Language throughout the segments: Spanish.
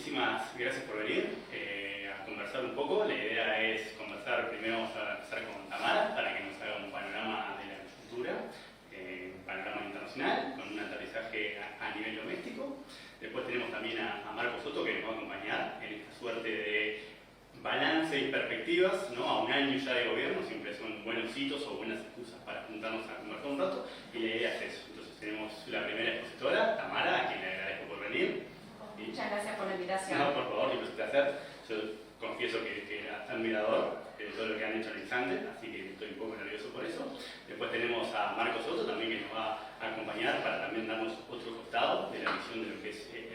muchísimas gracias por venir a conversar un poco. La idea es conversar, primero vamos a empezar con Tamara para que nos haga un panorama de la coyuntura, un panorama internacional con un aterrizaje a nivel doméstico. Después tenemos también a Marco Soto, que nos va a acompañar en esta suerte de balance y perspectivas, ¿no? A un año ya de gobierno, siempre son buenos hitos o buenas excusas para juntarnos a conversar un rato, y la idea es eso. Entonces tenemos la primera expositora, Tamara, a quien le agradezco por venir. Muchas gracias por la invitación. No, por favor, siempre es un placer. Yo confieso que era admirador de todo lo que han hecho en el instante, así que estoy un poco nervioso por eso. Después tenemos a Marco Soto también, que nos va a acompañar para también darnos otro costado de la visión de lo que,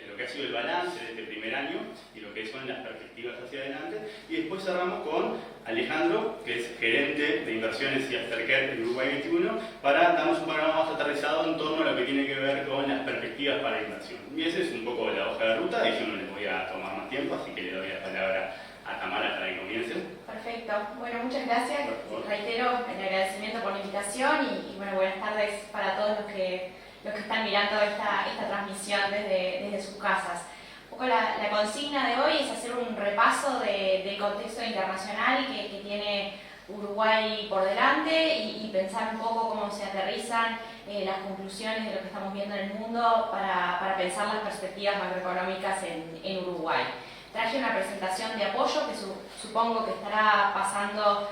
lo que ha sido el balance de este primer año y lo que son las perspectivas hacia adelante. Y después cerramos con Alejandro, que es gerente de inversiones y aftercare del Uruguay 21, para darnos un panorama más aterrizado en torno a lo que tiene que ver con las perspectivas para la inversión. Y esa es un poco la hoja de ruta, y yo no les voy a tomar más tiempo, así que le doy la palabra a Tamara para que comiencen. Perfecto. Bueno, muchas gracias. Reitero el agradecimiento por la invitación y bueno, buenas tardes para todos los que están mirando esta transmisión desde sus casas. Un poco la consigna de hoy es hacer un repaso del contexto internacional que tiene Uruguay por delante y pensar un poco cómo se aterrizan las conclusiones de lo que estamos viendo en el mundo para pensar las perspectivas macroeconómicas en Uruguay. Traje una presentación de apoyo que supongo que estará pasando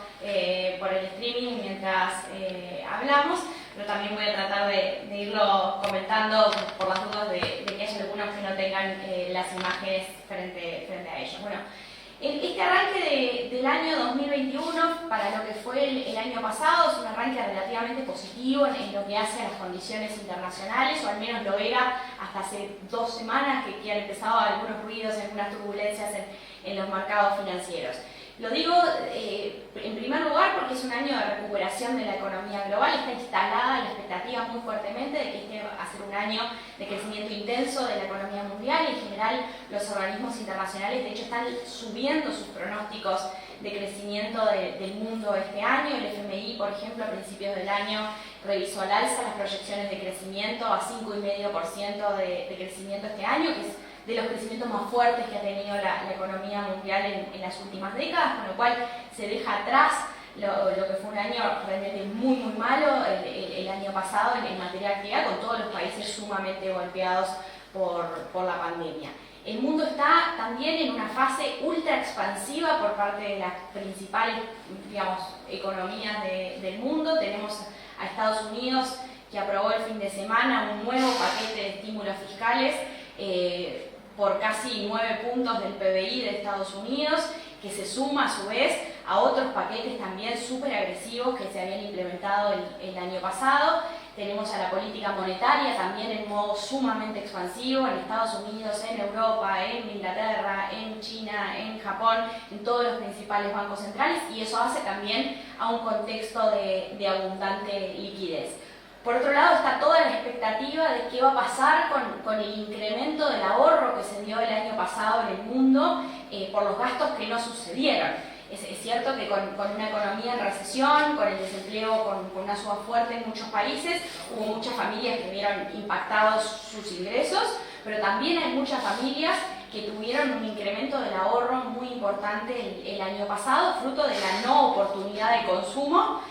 por el streaming mientras hablamos, pero también voy a tratar de irlo comentando por las dudas de que haya algunos que no tengan las imágenes frente a ellos. Bueno, este arranque del año 2021 para lo que fue el año pasado es un arranque relativamente positivo en lo que hace a las condiciones internacionales, o al menos lo era hasta hace 2 semanas que han empezado algunos ruidos, algunas turbulencias en los mercados financieros. Lo digo en primer lugar porque es un año de recuperación de la economía global. Está instalada la expectativa muy fuertemente de que este va a ser un año de crecimiento intenso de la economía mundial, y en general los organismos internacionales de hecho están subiendo sus pronósticos de crecimiento del mundo este año. El FMI, por ejemplo, a principios del año revisó al alza las proyecciones de crecimiento a 5,5% de crecimiento este año, que es de los crecimientos más fuertes que ha tenido la economía mundial en las últimas décadas, con lo cual se deja atrás lo que fue un año realmente muy malo el año pasado en materia de actividad, con todos los países sumamente golpeados por la pandemia. El mundo está también en una fase ultra expansiva por parte de las principales, digamos, economías del mundo. Tenemos a Estados Unidos, que aprobó el fin de semana un nuevo paquete de estímulos fiscales por casi 9 puntos del PBI de Estados Unidos, que se suma a su vez a otros paquetes también súper agresivos que se habían implementado el año pasado. Tenemos a la política monetaria también en modo sumamente expansivo en Estados Unidos, en Europa, en Inglaterra, en China, en Japón, en todos los principales bancos centrales, y eso hace también a un contexto de abundante liquidez. Por otro lado está toda la expectativa de qué va a pasar con el incremento del ahorro que se dio el año pasado en el mundo por los gastos que no sucedieron. Es cierto que con una economía en recesión, con el desempleo con una suba fuerte en muchos países, hubo muchas familias que vieron impactados sus ingresos, pero también hay muchas familias que tuvieron un incremento del ahorro muy importante el año pasado, fruto de la no oportunidad de consumo,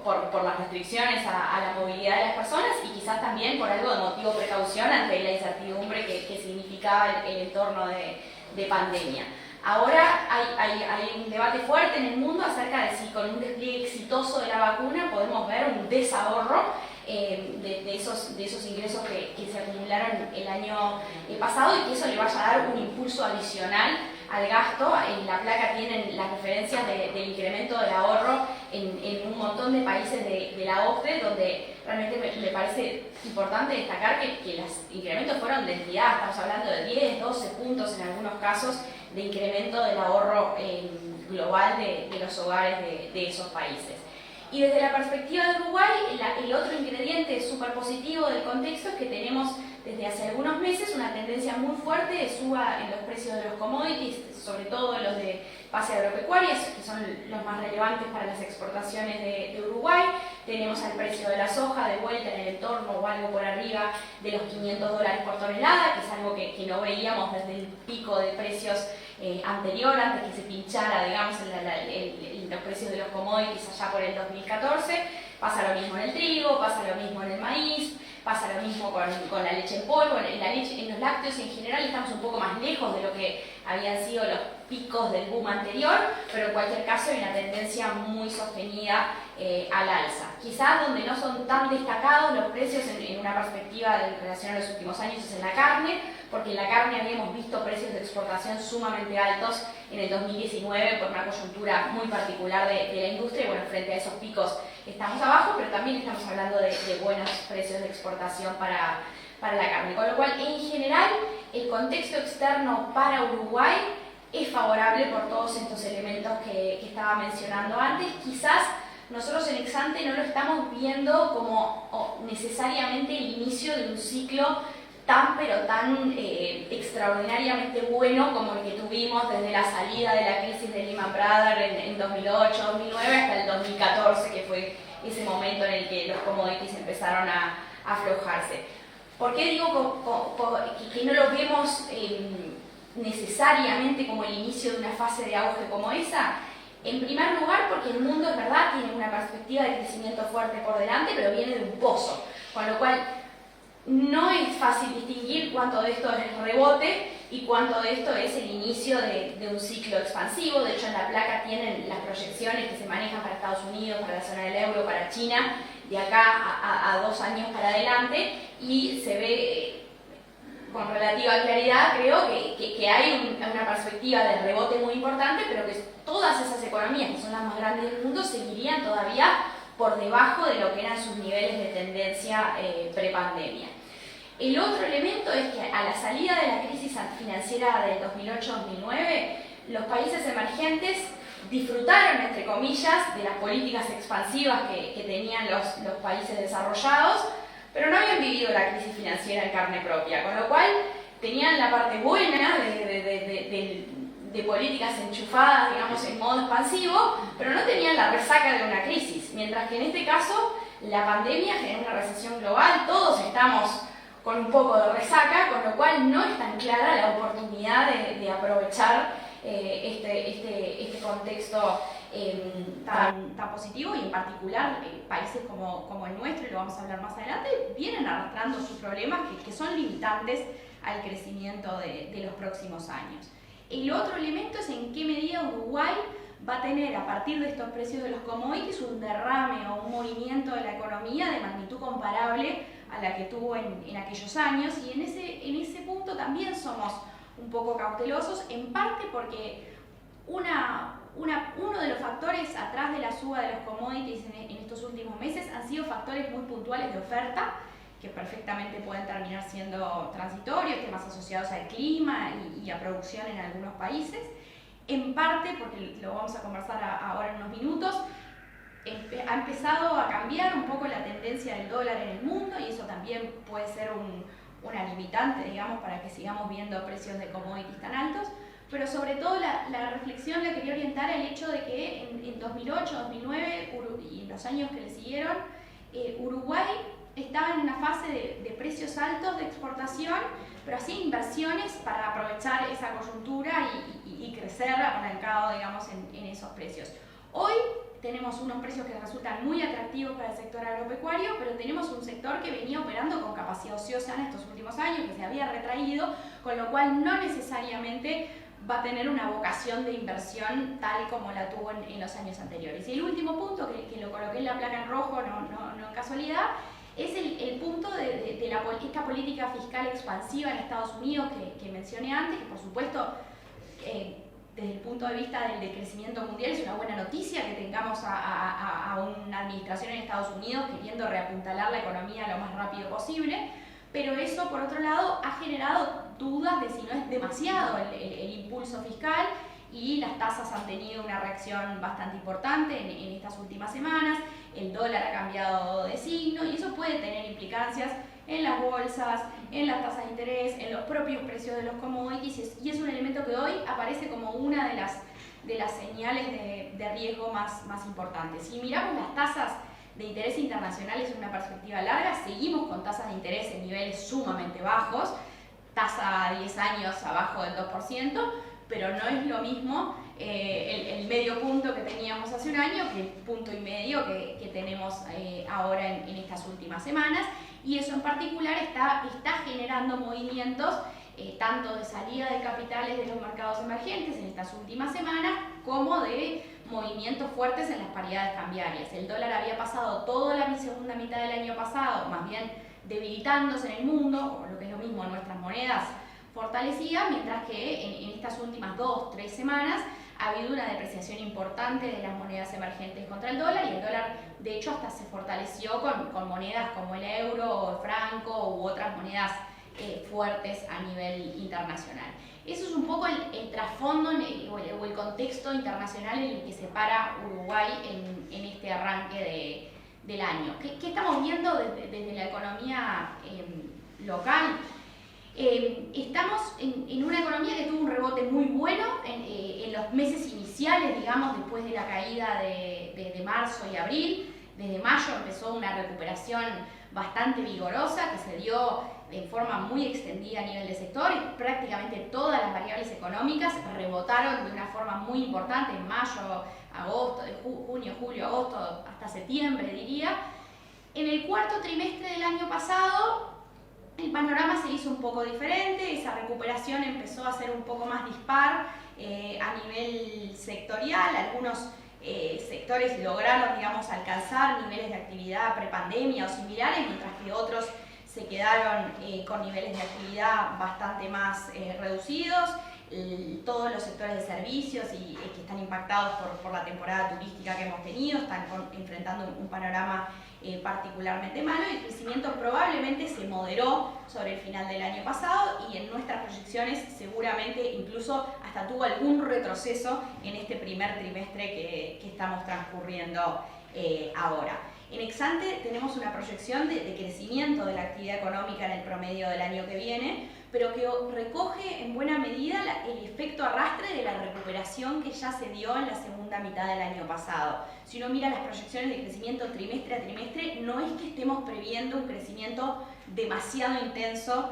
por las restricciones a la movilidad de las personas, y quizás también por algo de motivo precaución ante la incertidumbre que significaba el entorno de pandemia. Ahora hay un debate fuerte en el mundo acerca de si con un despliegue exitoso de la vacuna podemos ver un desahorro de esos ingresos que se acumularon el año pasado, y que eso le vaya a dar un impulso adicional al gasto. En la placa tienen las referencias del incremento del ahorro en un montón de países de la OCDE, donde realmente me parece importante destacar que los incrementos fueron de entidad. Estamos hablando de 10, 12 puntos en algunos casos de incremento del ahorro global de los hogares de esos países. Y desde la perspectiva de Uruguay, el otro ingrediente súper positivo del contexto es que tenemos desde hace algunos meses una tendencia tendencia muy fuerte de suba en los precios de los commodities, sobre todo los de base agropecuaria, que son los más relevantes para las exportaciones de Uruguay. Tenemos al precio de la soja de vuelta en el entorno o algo por arriba de los $500 por tonelada, que es algo que no veíamos desde el pico de precios anterior, antes que se pinchara, digamos, los precios de los commodities allá por el 2014. Pasa lo mismo en el trigo, pasa lo mismo en el maíz, pasa lo mismo con la leche en polvo, en los lácteos en general estamos un poco más lejos de lo que habían sido los picos del boom anterior, pero en cualquier caso hay una tendencia muy sostenida al alza. Quizás donde no son tan destacados los precios en una perspectiva en relación a los últimos años es en la carne, porque en la carne habíamos visto precios de exportación sumamente altos en el 2019 por una coyuntura muy particular de la industria, y bueno, frente a esos picos estamos abajo, pero también estamos hablando de buenos precios de exportación para la carne. Con lo cual, en general, el contexto externo para Uruguay es favorable por todos estos elementos que estaba mencionando antes. Quizás nosotros en Exante no lo estamos viendo como necesariamente el inicio de un ciclo tan extraordinariamente bueno como el que tuvimos desde la salida de la crisis de Lehman Brothers en 2008-2009 hasta el 2014, que fue ese momento en el que los commodities empezaron a aflojarse. ¿Por qué digo que no lo vemos necesariamente como el inicio de una fase de auge como esa? En primer lugar, porque el mundo, es verdad, tiene una perspectiva de crecimiento fuerte por delante, pero viene de un pozo, con lo cual no es fácil distinguir cuánto de esto es rebote y cuánto de esto es el inicio de un ciclo expansivo. De hecho, en la placa tienen las proyecciones que se manejan para Estados Unidos, para la zona del euro, para China, de acá a 2 años para adelante, y se ve con relativa claridad, creo, que hay una perspectiva de rebote muy importante, pero que todas esas economías, que son las más grandes del mundo, seguirían todavía por debajo de lo que eran sus niveles de tendencia prepandemia. El otro elemento es que a la salida de la crisis financiera del 2008-2009, los países emergentes disfrutaron, entre comillas, de las políticas expansivas que tenían los países desarrollados, pero no habían vivido la crisis financiera en carne propia, con lo cual tenían la parte buena de políticas enchufadas, digamos, en modo expansivo, pero no tenían la resaca de una crisis, mientras que en este caso la pandemia generó una recesión global, todos estamos con un poco de resaca, con lo cual no es tan clara la oportunidad de aprovechar este contexto tan positivo, y en particular países como el nuestro, y lo vamos a hablar más adelante, vienen arrastrando sus problemas que son limitantes al crecimiento de los próximos años. El otro elemento es en qué medida Uruguay va a tener, a partir de estos precios de los commodities, un derrame o un movimiento de la economía de magnitud comparable a la que tuvo en aquellos años, y en ese punto también somos un poco cautelosos, en parte porque uno de los factores atrás de la suba de los commodities en estos últimos meses han sido factores muy puntuales de oferta, que perfectamente pueden terminar siendo transitorios, temas asociados al clima y a producción en algunos países. En parte, porque lo vamos a conversar ahora en unos minutos, ha empezado a cambiar un poco la tendencia del dólar en el mundo, y eso también puede ser una limitante, digamos, para que sigamos viendo precios de commodities tan altos. Pero sobre todo la reflexión la quería orientar al hecho de que en 2008, 2009 y en los años que le siguieron, Uruguay estaba en una fase de precios altos de exportación, pero hacía inversiones para aprovechar esa coyuntura y crecer apalancado, digamos, en esos precios. Hoy tenemos unos precios que resultan muy atractivos para el sector agropecuario, pero tenemos un sector que venía operando con capacidad ociosa en estos últimos años, que se había retraído, con lo cual no necesariamente va a tener una vocación de inversión tal como la tuvo en los años anteriores. Y el último punto, que lo coloqué en la placa en rojo, no en casualidad, es el punto de esta política fiscal expansiva en Estados Unidos que mencioné antes, que por supuesto desde el punto de vista del crecimiento mundial es una buena noticia que tengamos a una administración en Estados Unidos queriendo reapuntalar la economía lo más rápido posible, pero eso por otro lado ha generado dudas de si no es demasiado el impulso fiscal, y las tasas han tenido una reacción bastante importante en estas últimas semanas. El dólar ha cambiado de signo y eso puede tener implicancias en las bolsas, en las tasas de interés, en los propios precios de los commodities, y es un elemento que hoy aparece como una de las señales de riesgo más importantes. Si miramos las tasas de interés internacionales en una perspectiva larga, seguimos con tasas de interés en niveles sumamente bajos, tasa a 10 años abajo del 2%, pero no es lo mismo el medio punto que teníamos hace un año que el punto y medio que tenemos ahora en estas últimas semanas, y eso en particular está generando movimientos tanto de salida de capitales de los mercados emergentes en estas últimas semanas, como de movimientos fuertes en las paridades cambiarias. El dólar había pasado toda la segunda mitad del año pasado, más bien debilitándose en el mundo, o lo que es lo mismo en nuestras monedas fortalecidas, mientras que en estas últimas 2-3 semanas ha habido una depreciación importante de las monedas emergentes contra el dólar, y el dólar de hecho hasta se fortaleció con monedas como el euro o el franco u otras monedas fuertes a nivel internacional. Eso es un poco el trasfondo o el contexto internacional en el que se para Uruguay en este arranque del año. ¿Qué estamos viendo desde la economía local? Estamos en una economía que tuvo un rebote muy bueno en los meses iniciales, digamos, después de la caída de marzo y abril. Desde mayo empezó una recuperación bastante vigorosa que se dio de forma muy extendida a nivel de sector, y prácticamente todas las variables económicas rebotaron de una forma muy importante en mayo, agosto, junio, julio, agosto, hasta septiembre diría. En el cuarto trimestre del año pasado el panorama se hizo un poco diferente, esa recuperación empezó a ser un poco más dispar a nivel sectorial. Algunos sectores lograron, digamos, alcanzar niveles de actividad prepandemia o similares, mientras que otros se quedaron con niveles de actividad bastante más reducidos. Todos los sectores de servicios que están impactados por la temporada turística que hemos tenido están enfrentando un panorama particularmente malo, y el crecimiento probablemente se moderó sobre el final del año pasado, y en nuestras proyecciones seguramente incluso hasta tuvo algún retroceso en este primer trimestre que estamos transcurriendo ahora. En Exante tenemos una proyección de crecimiento de la actividad económica en el promedio del año que viene, pero que recoge en buena medida el efecto arrastre de la recuperación que ya se dio en la segunda mitad del año pasado. Si uno mira las proyecciones de crecimiento trimestre a trimestre, no es que estemos previendo un crecimiento demasiado intenso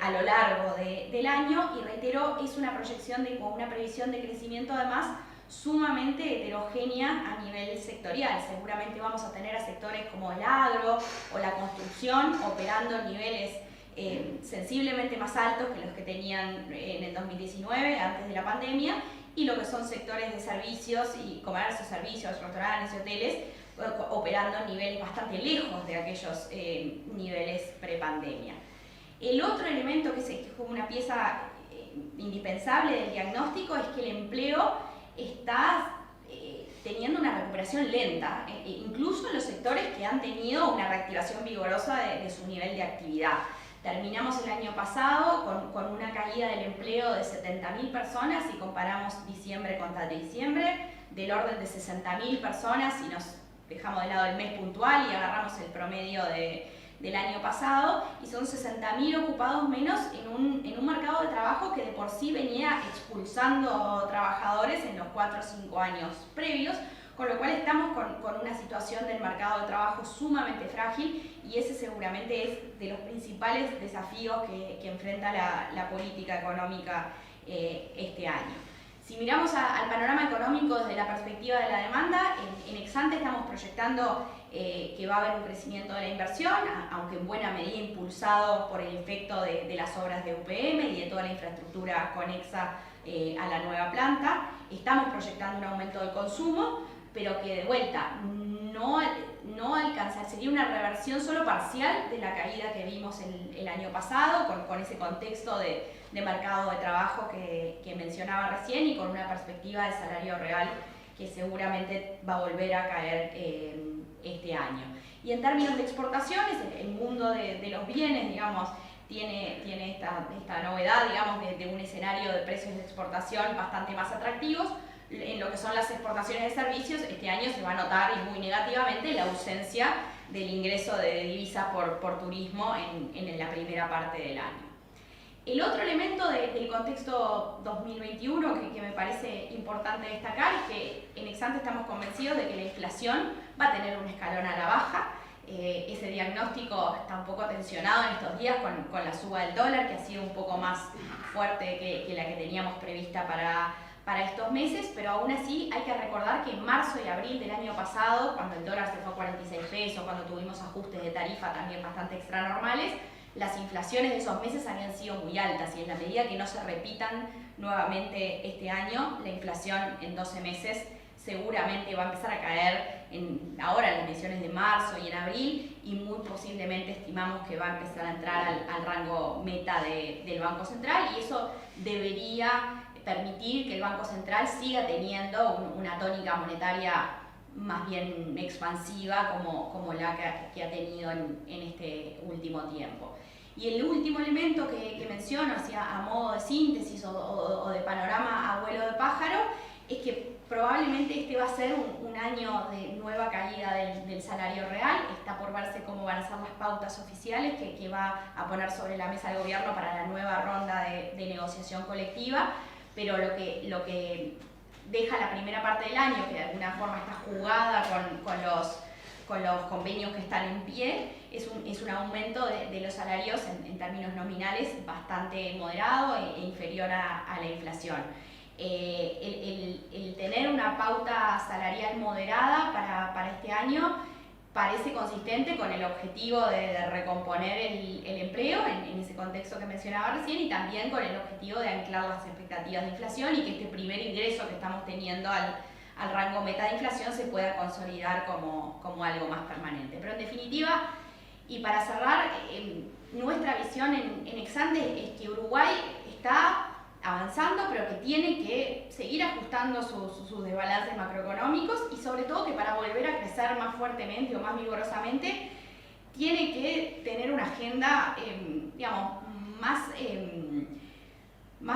a lo largo del año, y reitero, es una proyección o una previsión de crecimiento además sumamente heterogénea a nivel sectorial. Seguramente vamos a tener a sectores como el agro o la construcción operando en niveles sensiblemente más altos que los que tenían en el 2019, antes de la pandemia, y lo que son sectores de servicios y comercio, servicios, restaurantes y hoteles operando en niveles bastante lejos de aquellos niveles prepandemia. El otro elemento que es como una pieza indispensable del diagnóstico es que el empleo está teniendo una recuperación lenta, incluso en los sectores que han tenido una reactivación vigorosa de su nivel de actividad. Terminamos el año pasado con una caída del empleo de 70.000 personas, si comparamos diciembre contra diciembre, del orden de 60.000 personas, si nos dejamos de lado el mes puntual y agarramos el promedio del año pasado, y son 60.000 ocupados menos en un mercado de trabajo que de por sí venía expulsando trabajadores en los 4 o 5 años previos, con lo cual estamos con una situación del mercado de trabajo sumamente frágil, y ese seguramente es de los principales desafíos que enfrenta la política económica este año. Si miramos al panorama económico desde la perspectiva de la demanda, en Exante estamos proyectando que va a haber un crecimiento de la inversión, aunque en buena medida impulsado por el efecto de las obras de UPM y de toda la infraestructura conexa a la nueva planta. Estamos proyectando un aumento del consumo, pero que de vuelta no alcanza, sería una reversión solo parcial de la caída que vimos el año pasado, con ese contexto de mercado de trabajo que mencionaba recién, y con una perspectiva de salario real que seguramente va a volver a caer este año. Y en términos de exportaciones, el mundo de los bienes, digamos, tiene esta novedad, digamos, de un escenario de precios de exportación bastante más atractivos. En lo que son las exportaciones de servicios, este año se va a notar, y muy negativamente, la ausencia del ingreso de divisas por turismo en la primera parte del año. El otro elemento del contexto 2021 que me parece importante destacar es que en Exante estamos convencidos de que la inflación va a tener un escalón a la baja. Ese diagnóstico está un poco tensionado en estos días con la suba del dólar, que ha sido un poco más fuerte que la que teníamos prevista para estos meses, pero aún así hay que recordar que en marzo y abril del año pasado, cuando el dólar se fue a 46 pesos, cuando tuvimos ajustes de tarifa también bastante extranormales, las inflaciones de esos meses habían sido muy altas y en la medida que no se repitan nuevamente este año, la inflación en 12 meses seguramente va a empezar a caer ahora en las mediciones de marzo y en abril, y muy posiblemente estimamos que va a empezar a entrar al rango meta del Banco Central, y eso debería permitir que el Banco Central siga teniendo una tónica monetaria más bien expansiva como la que ha tenido en este último tiempo. Y el último elemento que menciono a modo de síntesis o de panorama a vuelo de pájaro es que probablemente este va a ser un año de nueva caída del salario real. Está por verse cómo van a ser las pautas oficiales que va a poner sobre la mesa el gobierno para la nueva ronda de negociación colectiva, pero lo que deja la primera parte del año, que de alguna forma está jugada con los convenios que están en pie, es un aumento de los salarios en términos nominales bastante moderado e inferior a la inflación. El tener una pauta salarial moderada para este año parece consistente con el objetivo de recomponer el empleo en ese contexto que mencionaba recién, y también con el objetivo de anclar las expectativas de inflación y que este primer ingreso que estamos teniendo al rango meta de inflación se pueda consolidar como algo más permanente. Pero en definitiva, y para cerrar, nuestra visión en Exante es que Uruguay está avanzando, pero que tiene que seguir ajustando sus desbalances macroeconómicos, y sobre todo que para volver a crecer más fuertemente o más vigorosamente tiene que tener una agenda digamos, más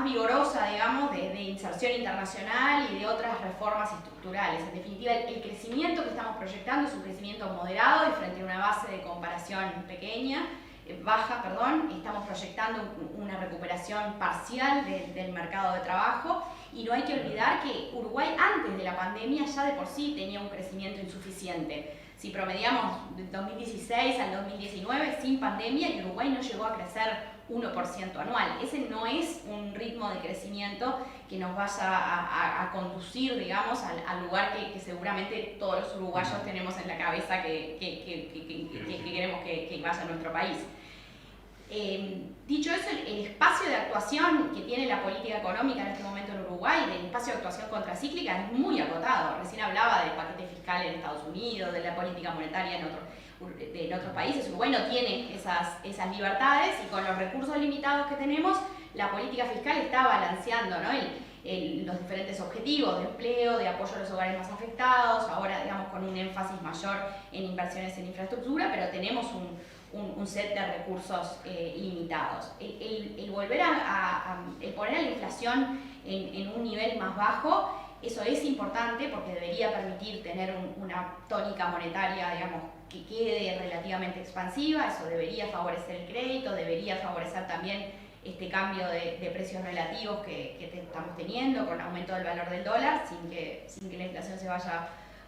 vigorosa, digamos, de inserción internacional y de otras reformas estructurales. En definitiva, el crecimiento que estamos proyectando es un crecimiento moderado y frente a una base de comparación baja, estamos proyectando una recuperación parcial del mercado de trabajo, y no hay que olvidar que Uruguay antes de la pandemia ya de por sí tenía un crecimiento insuficiente. Si promediamos del 2016 al 2019 sin pandemia, y Uruguay no llegó a crecer 1% anual. Ese no es un ritmo de crecimiento que nos vaya a conducir, digamos, al lugar que seguramente todos los uruguayos tenemos en la cabeza que queremos que vaya a nuestro país. Dicho eso, el espacio de actuación que tiene la política económica en este momento en Uruguay, el espacio de actuación contracíclica, es muy acotado. Recién hablaba del paquete fiscal en Estados Unidos, de la política monetaria en otros países. Uruguay no tiene esas libertades, y con los recursos limitados que tenemos, la política fiscal está balanceando, ¿no?, los diferentes objetivos de empleo, de apoyo a los hogares más afectados, ahora digamos con un énfasis mayor en inversiones en infraestructura, pero tenemos un set de recursos limitados. El volver el poner a la inflación en un nivel más bajo, eso es importante porque debería permitir tener una tónica monetaria, digamos, que quede relativamente expansiva. Eso debería favorecer el crédito, debería favorecer también este cambio de precios relativos que estamos teniendo con aumento del valor del dólar, sin que la inflación se vaya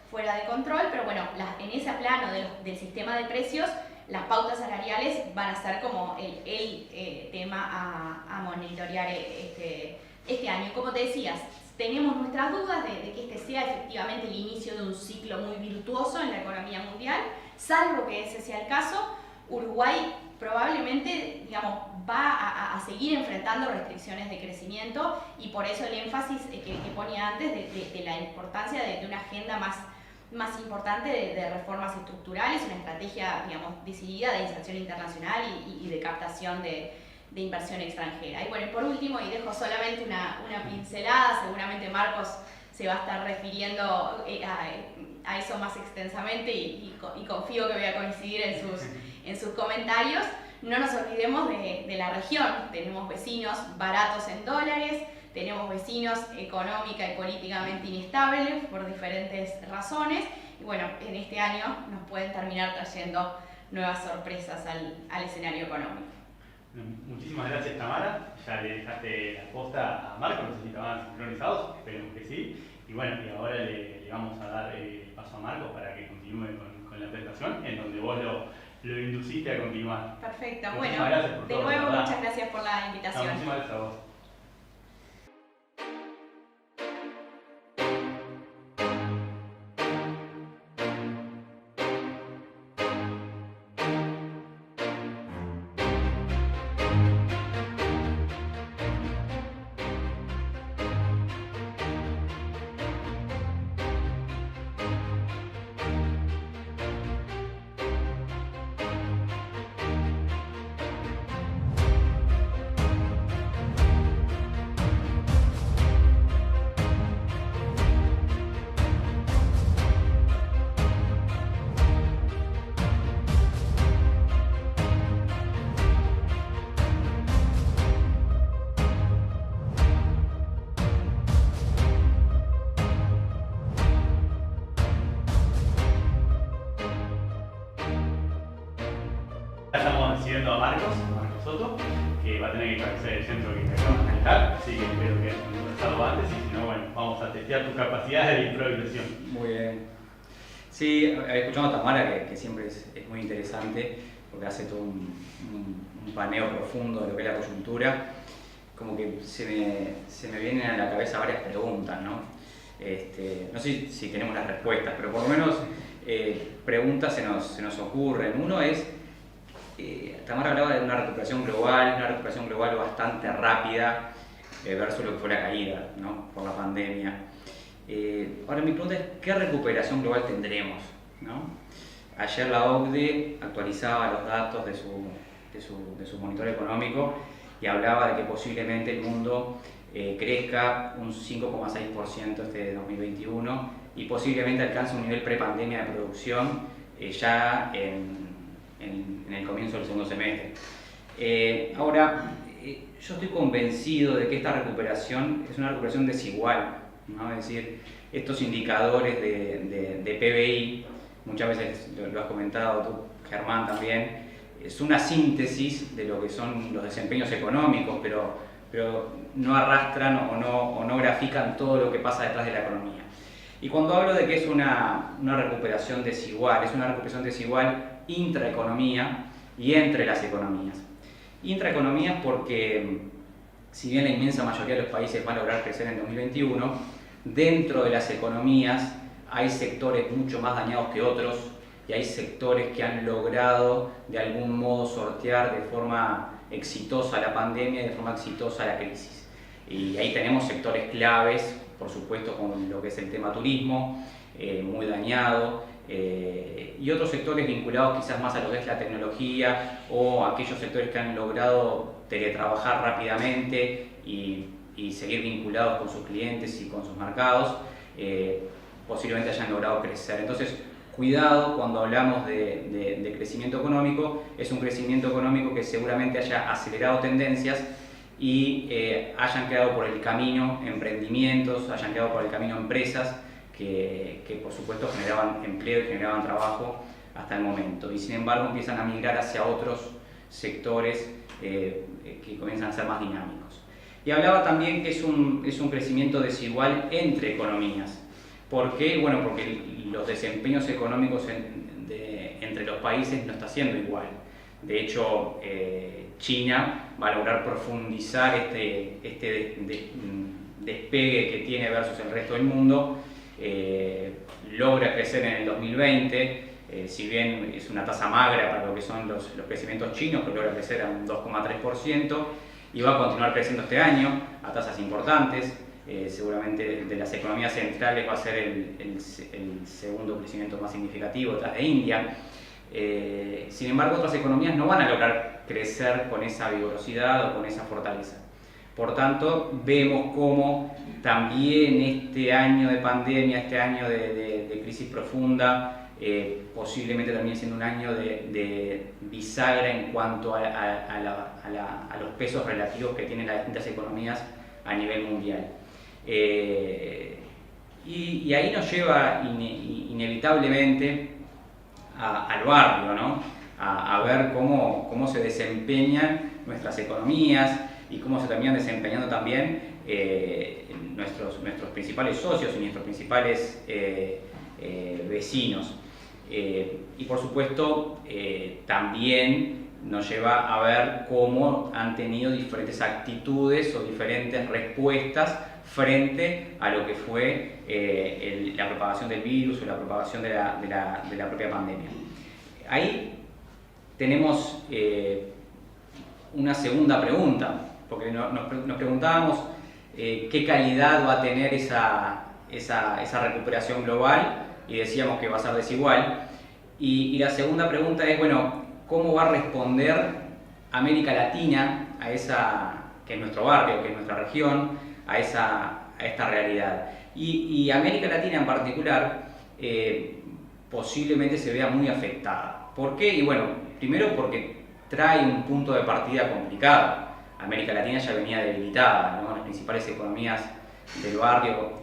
fuera de control. Pero bueno, en ese plano del sistema de precios, las pautas salariales van a ser como el tema a monitorear este año. Como te decías, tenemos nuestras dudas de que este sea efectivamente el inicio de un ciclo muy virtuoso en la economía mundial. Salvo que ese sea el caso, Uruguay probablemente, digamos, va a seguir enfrentando restricciones de crecimiento, y por eso el énfasis que ponía antes de la importancia de una agenda más importante de reformas estructurales, una estrategia, digamos, decidida de inserción internacional y de captación de inversión extranjera. Y bueno, por último, y dejo solamente una pincelada, seguramente Marcos se va a estar refiriendo a eso más extensamente, y confío que voy a coincidir en sus comentarios. No nos olvidemos de la región. Tenemos vecinos baratos en dólares, tenemos vecinos económica y políticamente inestables por diferentes razones, y bueno, en este año nos pueden terminar trayendo nuevas sorpresas al escenario económico. Muchísimas gracias, Tamara. Ya le dejaste la posta a Marco, no sé si estaban sincronizados, esperemos que sí. Y bueno, y ahora le vamos a dar el paso a Marco para que continúe con la presentación, en donde vos lo induciste a continuar. Perfecto, Muchísimas bueno, gracias por de todo, nuevo ¿verdad? muchas gracias por la invitación. No, muchísimas gracias a vos. Estamos recibiendo a Marcos Soto, que va a tener que cabecear el centro que te acaban de dejar, así que espero que hayas conversado antes y si no, bueno, vamos a testear tus capacidades de improvisación. Muy bien. Sí, escuchando a Tamara, que siempre es muy interesante, porque hace todo un paneo profundo de lo que es la coyuntura, como que se me vienen a la cabeza varias preguntas, ¿no? No sé si tenemos las respuestas, pero por lo menos preguntas se nos ocurren. Uno es, Tamara hablaba de una recuperación global bastante rápida versus lo que fue la caída, ¿no? Por la pandemia. Ahora mi pregunta es, ¿qué recuperación global tendremos, ¿no? Ayer la OCDE actualizaba los datos de su monitor económico y hablaba de que posiblemente el mundo crezca un 5,6% este 2021 y posiblemente alcance un nivel prepandemia de producción ya en el comienzo del segundo semestre. Ahora, yo estoy convencido de que esta recuperación es una recuperación desigual, ¿no? Es decir, estos indicadores de PBI, muchas veces lo has comentado tú, Germán, también, es una síntesis de lo que son los desempeños económicos, pero no arrastran o no grafican todo lo que pasa detrás de la economía. Y cuando hablo de que es una recuperación desigual, es una recuperación desigual intraeconomía y entre las economías. Intraeconomías porque, si bien la inmensa mayoría de los países van a lograr crecer en 2021, dentro de las economías hay sectores mucho más dañados que otros y hay sectores que han logrado de algún modo sortear de forma exitosa la pandemia y de forma exitosa la crisis. Y ahí tenemos sectores claves, por supuesto, con lo que es el tema turismo, muy dañado, y otros sectores vinculados quizás más a lo que es la tecnología o aquellos sectores que han logrado teletrabajar rápidamente y seguir vinculados con sus clientes y con sus mercados, posiblemente hayan logrado crecer. Entonces, cuidado cuando hablamos de crecimiento económico, es un crecimiento económico que seguramente haya acelerado tendencias y hayan quedado por el camino emprendimientos, hayan quedado por el camino empresas que por supuesto generaban empleo y generaban trabajo hasta el momento, y sin embargo empiezan a migrar hacia otros sectores que comienzan a ser más dinámicos. Y hablaba también que es un crecimiento desigual entre economías. ¿Por qué? Bueno, porque los desempeños económicos entre los países no está siendo igual. De hecho, China va a lograr profundizar este despegue que tiene versus el resto del mundo. Logra crecer en el 2020, si bien es una tasa magra para lo que son los crecimientos chinos, pero logra crecer a un 2,3% y va a continuar creciendo este año a tasas importantes. Seguramente de las economías centrales va a ser el segundo crecimiento más significativo tras de India. Sin embargo, otras economías no van a lograr crecer con esa vigorosidad o con esa fortaleza. Por tanto, vemos cómo también este año de pandemia, este año de crisis profunda, posiblemente también siendo un año de bisagra en cuanto a los pesos relativos que tienen las distintas economías a nivel mundial. Y ahí nos lleva inevitablemente al barrio, ¿no? A ver cómo se desempeñan nuestras economías y cómo se terminan desempeñando también nuestros principales socios y nuestros principales vecinos. Y por supuesto también nos lleva a ver cómo han tenido diferentes actitudes o diferentes respuestas frente a lo que fue la propagación del virus o la propagación de la propia pandemia. Ahí tenemos una segunda pregunta, porque nos preguntábamos qué calidad va a tener esa recuperación global, y decíamos que va a ser desigual. Y la segunda pregunta es, bueno, ¿cómo va a responder América Latina a que es nuestro barrio, que es nuestra región, a esta realidad? Y América Latina en particular posiblemente se vea muy afectada. ¿Por qué? Y bueno, primero porque trae un punto de partida complicado. América Latina ya venía debilitada, ¿no? Las principales economías del barrio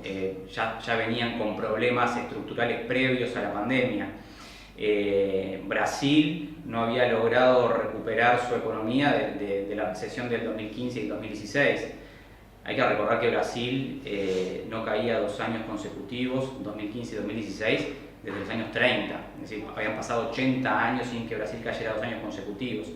ya venían con problemas estructurales previos a la pandemia. Brasil no había logrado recuperar su economía de la recesión del 2015 y 2016. Hay que recordar que Brasil no caía 2 años consecutivos, 2015 y 2016, desde los años 30. Es decir, habían pasado 80 años sin que Brasil cayera 2 años consecutivos.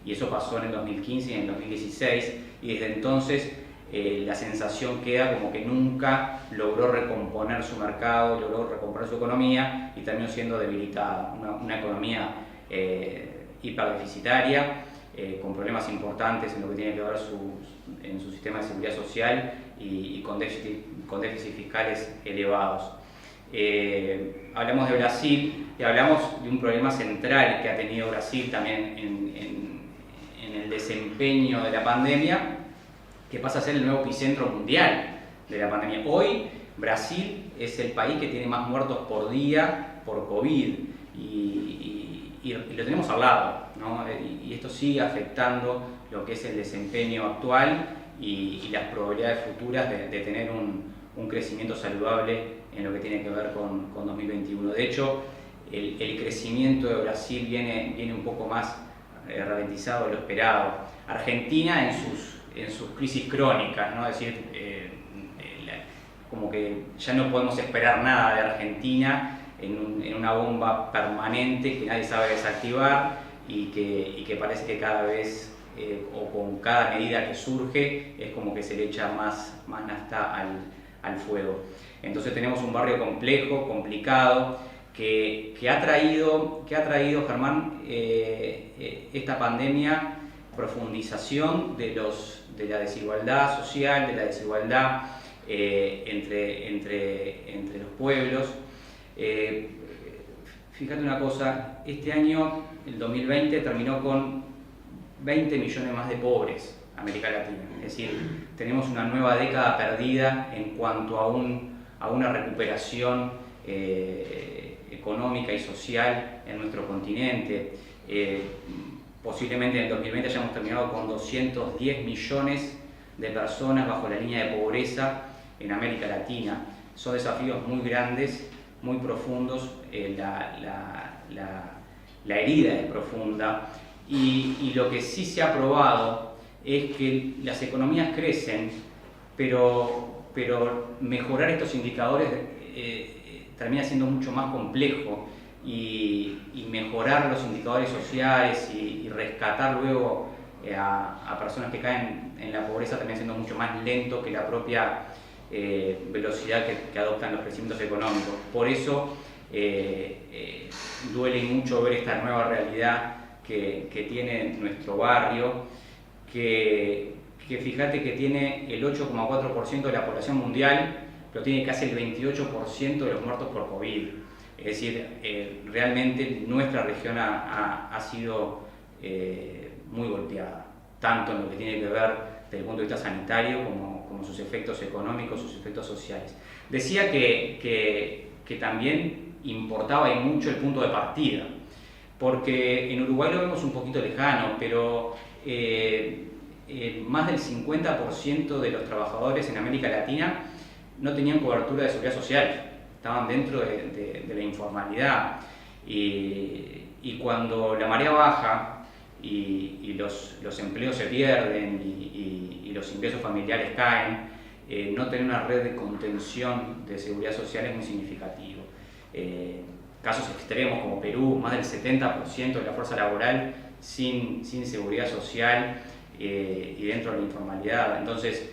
Y eso pasó en el 2015 y en el 2016. Y desde entonces la sensación queda como que nunca logró recomponer su mercado, logró recomponer su economía y terminó siendo debilitada. Una economía hiperdeficitaria, con problemas importantes en lo que tiene que ver en su sistema de seguridad social y con déficits fiscales elevados. Hablamos de Brasil y hablamos de un problema central que ha tenido Brasil también en el desempeño de la pandemia, que pasa a ser el nuevo epicentro mundial de la pandemia. Hoy Brasil es el país que tiene más muertos por día por COVID y lo tenemos al lado, ¿no? Y esto sigue afectando lo que es el desempeño actual y las probabilidades futuras de tener un crecimiento saludable en lo que tiene que ver con 2021. De hecho, el crecimiento de Brasil viene un poco más ralentizado de lo esperado. Argentina en sus crisis crónicas, ¿no? Es decir, como que ya no podemos esperar nada de Argentina en una bomba permanente que nadie sabe desactivar y que parece que cada vez o con cada medida que surge es como que se le echa más nafta al fuego. Entonces tenemos un barrio complejo, complicado, que ha traído, Germán, esta pandemia, profundización de la desigualdad social, de la desigualdad entre los pueblos. Fíjate una cosa, este año, el 2020, terminó con 20 millones más de pobres América Latina. Es decir, tenemos una nueva década perdida en cuanto a una recuperación económica y social en nuestro continente. Posiblemente en el 2020 hayamos terminado con 210 millones de personas bajo la línea de pobreza en América Latina. Son desafíos muy grandes, muy profundos, la herida es profunda y lo que sí se ha probado es que las economías crecen, pero mejorar estos indicadores termina siendo mucho más complejo y mejorar los indicadores sociales y rescatar luego a personas que caen en la pobreza termina siendo mucho más lento que la propia velocidad que adoptan los crecimientos económicos. Por eso duele mucho ver esta nueva realidad que tiene nuestro barrio, que fíjate que tiene el 8,4% de la población mundial, pero tiene casi el 28% de los muertos por COVID. Es decir, realmente nuestra región ha sido muy golpeada, tanto en lo que tiene que ver desde el punto de vista sanitario como sus efectos económicos, sus efectos sociales. Decía que también importaba y mucho el punto de partida, porque en Uruguay lo vemos un poquito lejano, pero más del 50% de los trabajadores en América Latina no tenían cobertura de seguridad social, estaban dentro de la informalidad. Y cuando la marea baja y los empleos se pierden y los ingresos familiares caen, no tener una red de contención de seguridad social es muy significativo. Casos extremos como Perú, más del 70% de la fuerza laboral sin seguridad social y dentro de la informalidad. Entonces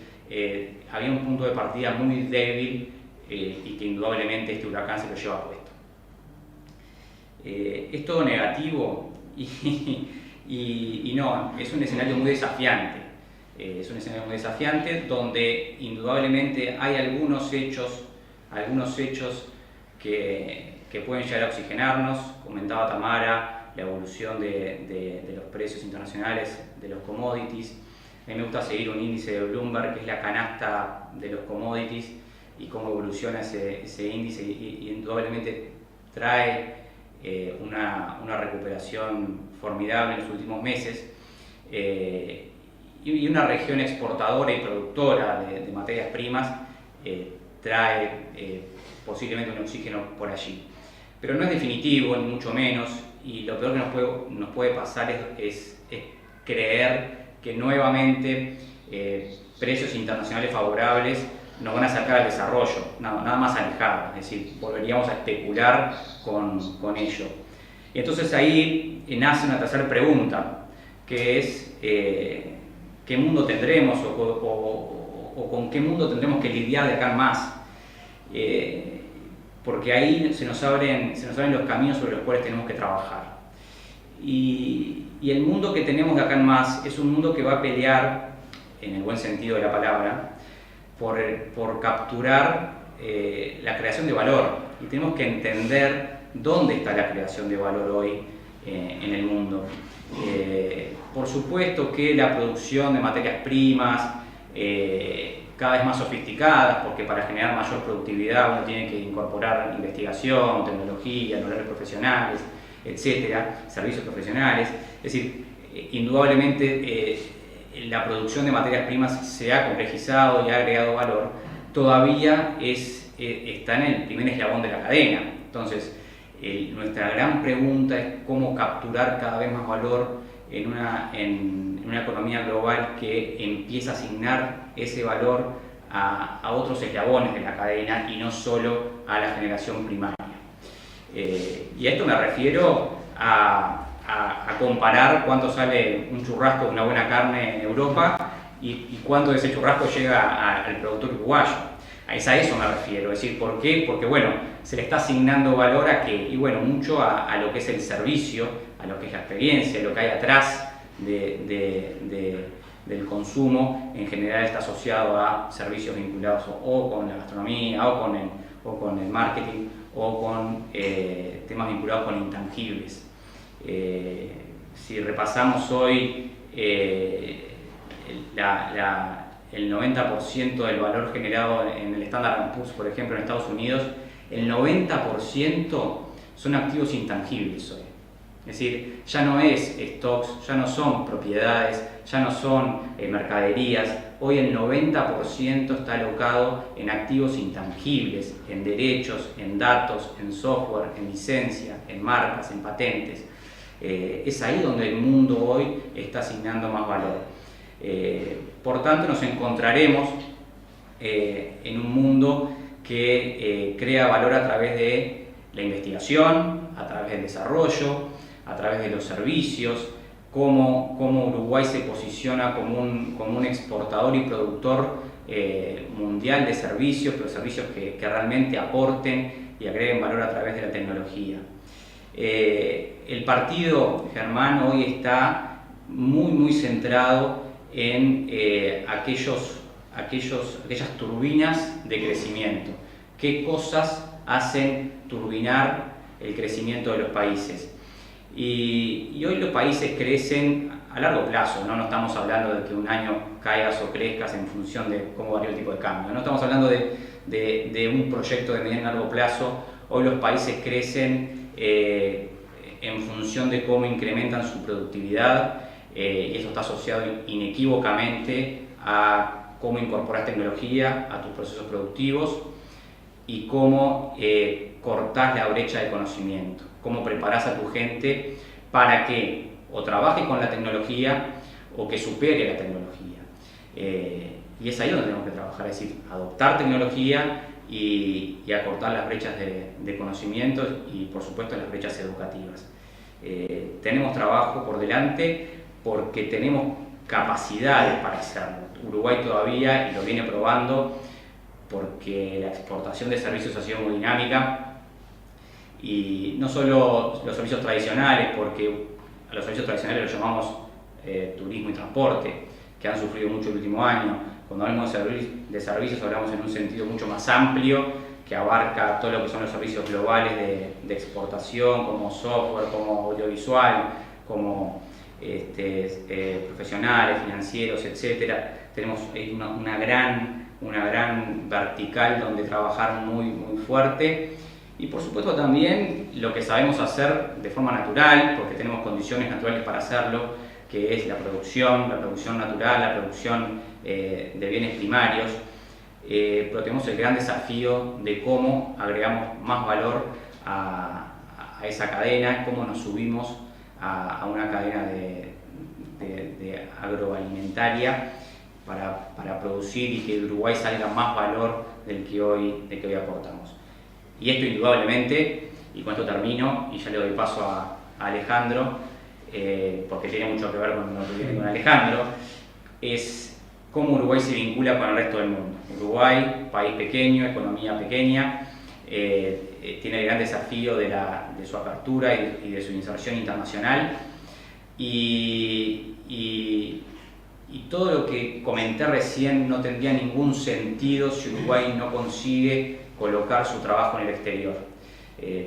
había un punto de partida muy débil y que indudablemente este huracán se lo lleva puesto. Es todo negativo y no, es un escenario muy desafiante. Es un escenario muy desafiante donde indudablemente hay algunos hechos que pueden llegar a oxigenarnos. Comentaba Tamara la evolución de los precios internacionales de los commodities. A mí me gusta seguir un índice de Bloomberg que es la canasta de los commodities y cómo evoluciona ese índice y indudablemente trae una recuperación formidable en los últimos meses y una región exportadora y productora de materias primas trae posiblemente un oxígeno por allí. Pero no es definitivo, ni mucho menos, y lo peor que nos puede pasar es creer que nuevamente precios internacionales favorables nos van a sacar al desarrollo, nada más alejado, es decir, volveríamos a especular con ello. Y entonces ahí nace una tercera pregunta, que es ¿qué mundo tendremos o con qué mundo tendremos que lidiar de acá en más? Porque ahí se nos abren los caminos sobre los cuales tenemos que trabajar. Y el mundo que tenemos de acá en más es un mundo que va a pelear, en el buen sentido de la palabra, por capturar la creación de valor. Y tenemos que entender dónde está la creación de valor hoy en el mundo. Por supuesto que la producción de materias primas, cada vez más sofisticadas, porque para generar mayor productividad uno tiene que incorporar investigación, tecnología, horarios profesionales, etcétera, servicios profesionales. Es decir, indudablemente la producción de materias primas se ha complejizado y ha agregado valor, todavía está en el primer eslabón de la cadena. Entonces, nuestra gran pregunta es cómo capturar cada vez más valor en una economía global que empieza a asignar ese valor a otros eslabones de la cadena y no solo a la generación primaria. Y a esto me refiero a comparar cuánto sale un churrasco de una buena carne en Europa y cuánto de ese churrasco llega al productor uruguayo. A eso me refiero. Es decir, ¿por qué? Porque bueno, se le está asignando valor a qué, y bueno, mucho a lo que es el servicio, a lo que es la experiencia, a lo que hay atrás del consumo. En general está asociado a servicios vinculados o con la gastronomía, o con el marketing, o con temas vinculados con intangibles. Si repasamos hoy el 90% del valor generado en el Standard & Poor's, por ejemplo, en Estados Unidos, el 90% son activos intangibles hoy. Es decir, ya no es stocks, ya no son propiedades, ya no son mercaderías. Hoy el 90% está alocado en activos intangibles, en derechos, en datos, en software, en licencia, en marcas, en patentes. Es ahí donde el mundo hoy está asignando más valor. Por tanto, nos encontraremos en un mundo que crea valor a través de la investigación, a través del desarrollo, a través de los servicios, cómo Uruguay se posiciona como un exportador y productor mundial de servicios, pero servicios que realmente aporten y agreguen valor a través de la tecnología. El partido, Germán, hoy está muy centrado en aquellas turbinas de crecimiento. ¿Qué cosas hacen turbinar el crecimiento de los países? Y hoy los países crecen a largo plazo, ¿no? No estamos hablando de que un año caigas o crezcas en función de cómo varía el tipo de cambio. No estamos hablando de un proyecto de mediano y largo plazo. Hoy los países crecen en función de cómo incrementan su productividad. Y eso está asociado inequívocamente a cómo incorporas tecnología a tus procesos productivos y cómo cortás la brecha de conocimiento, cómo preparás a tu gente para que o trabaje con la tecnología o que supere la tecnología. Y es ahí donde tenemos que trabajar, es decir, adoptar tecnología y acortar las brechas de conocimientos y, por supuesto, las brechas educativas. Tenemos trabajo por delante porque tenemos capacidades para hacerlo. Uruguay todavía, y lo viene probando, porque la exportación de servicios ha sido muy dinámica, y no solo los servicios tradicionales, porque a los servicios tradicionales los llamamos turismo y transporte, que han sufrido mucho el último año. Cuando hablamos de servicios hablamos en un sentido mucho más amplio, que abarca todo lo que son los servicios globales de exportación, como software, como audiovisual, como profesionales, financieros, etc. Tenemos una gran vertical donde trabajar muy fuerte, y por supuesto también lo que sabemos hacer de forma natural, porque tenemos condiciones naturales para hacerlo, que es la producción natural, la producción de bienes primarios, pero tenemos el gran desafío de cómo agregamos más valor a esa cadena, cómo nos subimos a una cadena de agroalimentaria para producir y que de Uruguay salga más valor del que hoy aportamos. Y esto indudablemente, y con esto termino y ya le doy paso a Alejandro, porque tiene mucho que ver con lo que viene con Alejandro, es cómo Uruguay se vincula con el resto del mundo. Uruguay, país pequeño, economía pequeña, tiene el gran desafío de su apertura y de su inserción internacional, y todo lo que comenté recién no tendría ningún sentido si Uruguay no consigue colocar su trabajo en el exterior,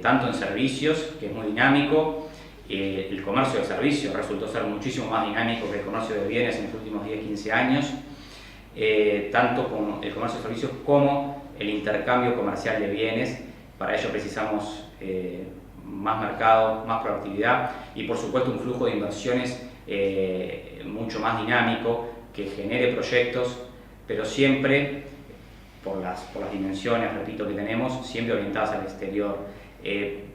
tanto en servicios, que es muy dinámico. El comercio de servicios resultó ser muchísimo más dinámico que el comercio de bienes en los últimos 10-15 años, tanto como el comercio de servicios como el intercambio comercial de bienes. Para ello precisamos más mercado, más proactividad y, por supuesto, un flujo de inversiones mucho más dinámico que genere proyectos, pero siempre por las dimensiones, repito, que tenemos, siempre orientadas al exterior.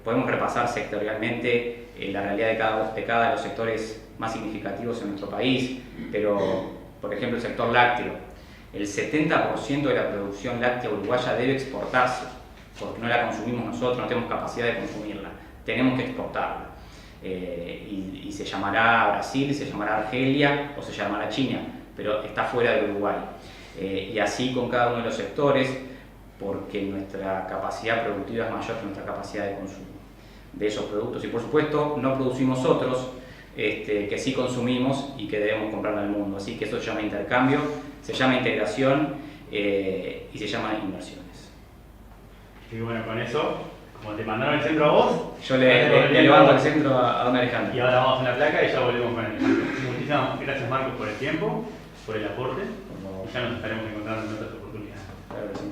Podemos repasar sectorialmente la realidad de cada de los sectores más significativos en nuestro país, pero, por ejemplo, el sector lácteo. El 70% de la producción láctea uruguaya debe exportarse, porque no la consumimos nosotros, no tenemos capacidad de consumirla, tenemos que exportarla. Y se llamará Brasil, se llamará Argelia o se llamará China, pero está fuera de Uruguay. Y así con cada uno de los sectores, porque nuestra capacidad productiva es mayor que nuestra capacidad de consumo de esos productos. Y por supuesto no producimos otros que sí consumimos y que debemos comprar al mundo. Así que eso se llama intercambio, se llama integración y se llama inversiones. Y bueno, con eso, como te mandaron el centro a vos, yo le levanto el centro a don Alejandro. Y ahora vamos a la placa y ya volvemos con Alejandro. Muchísimas gracias, Marcos, por el tiempo, por el aporte. Y ya nos estaremos encontrando en otras oportunidades. Claro que sí.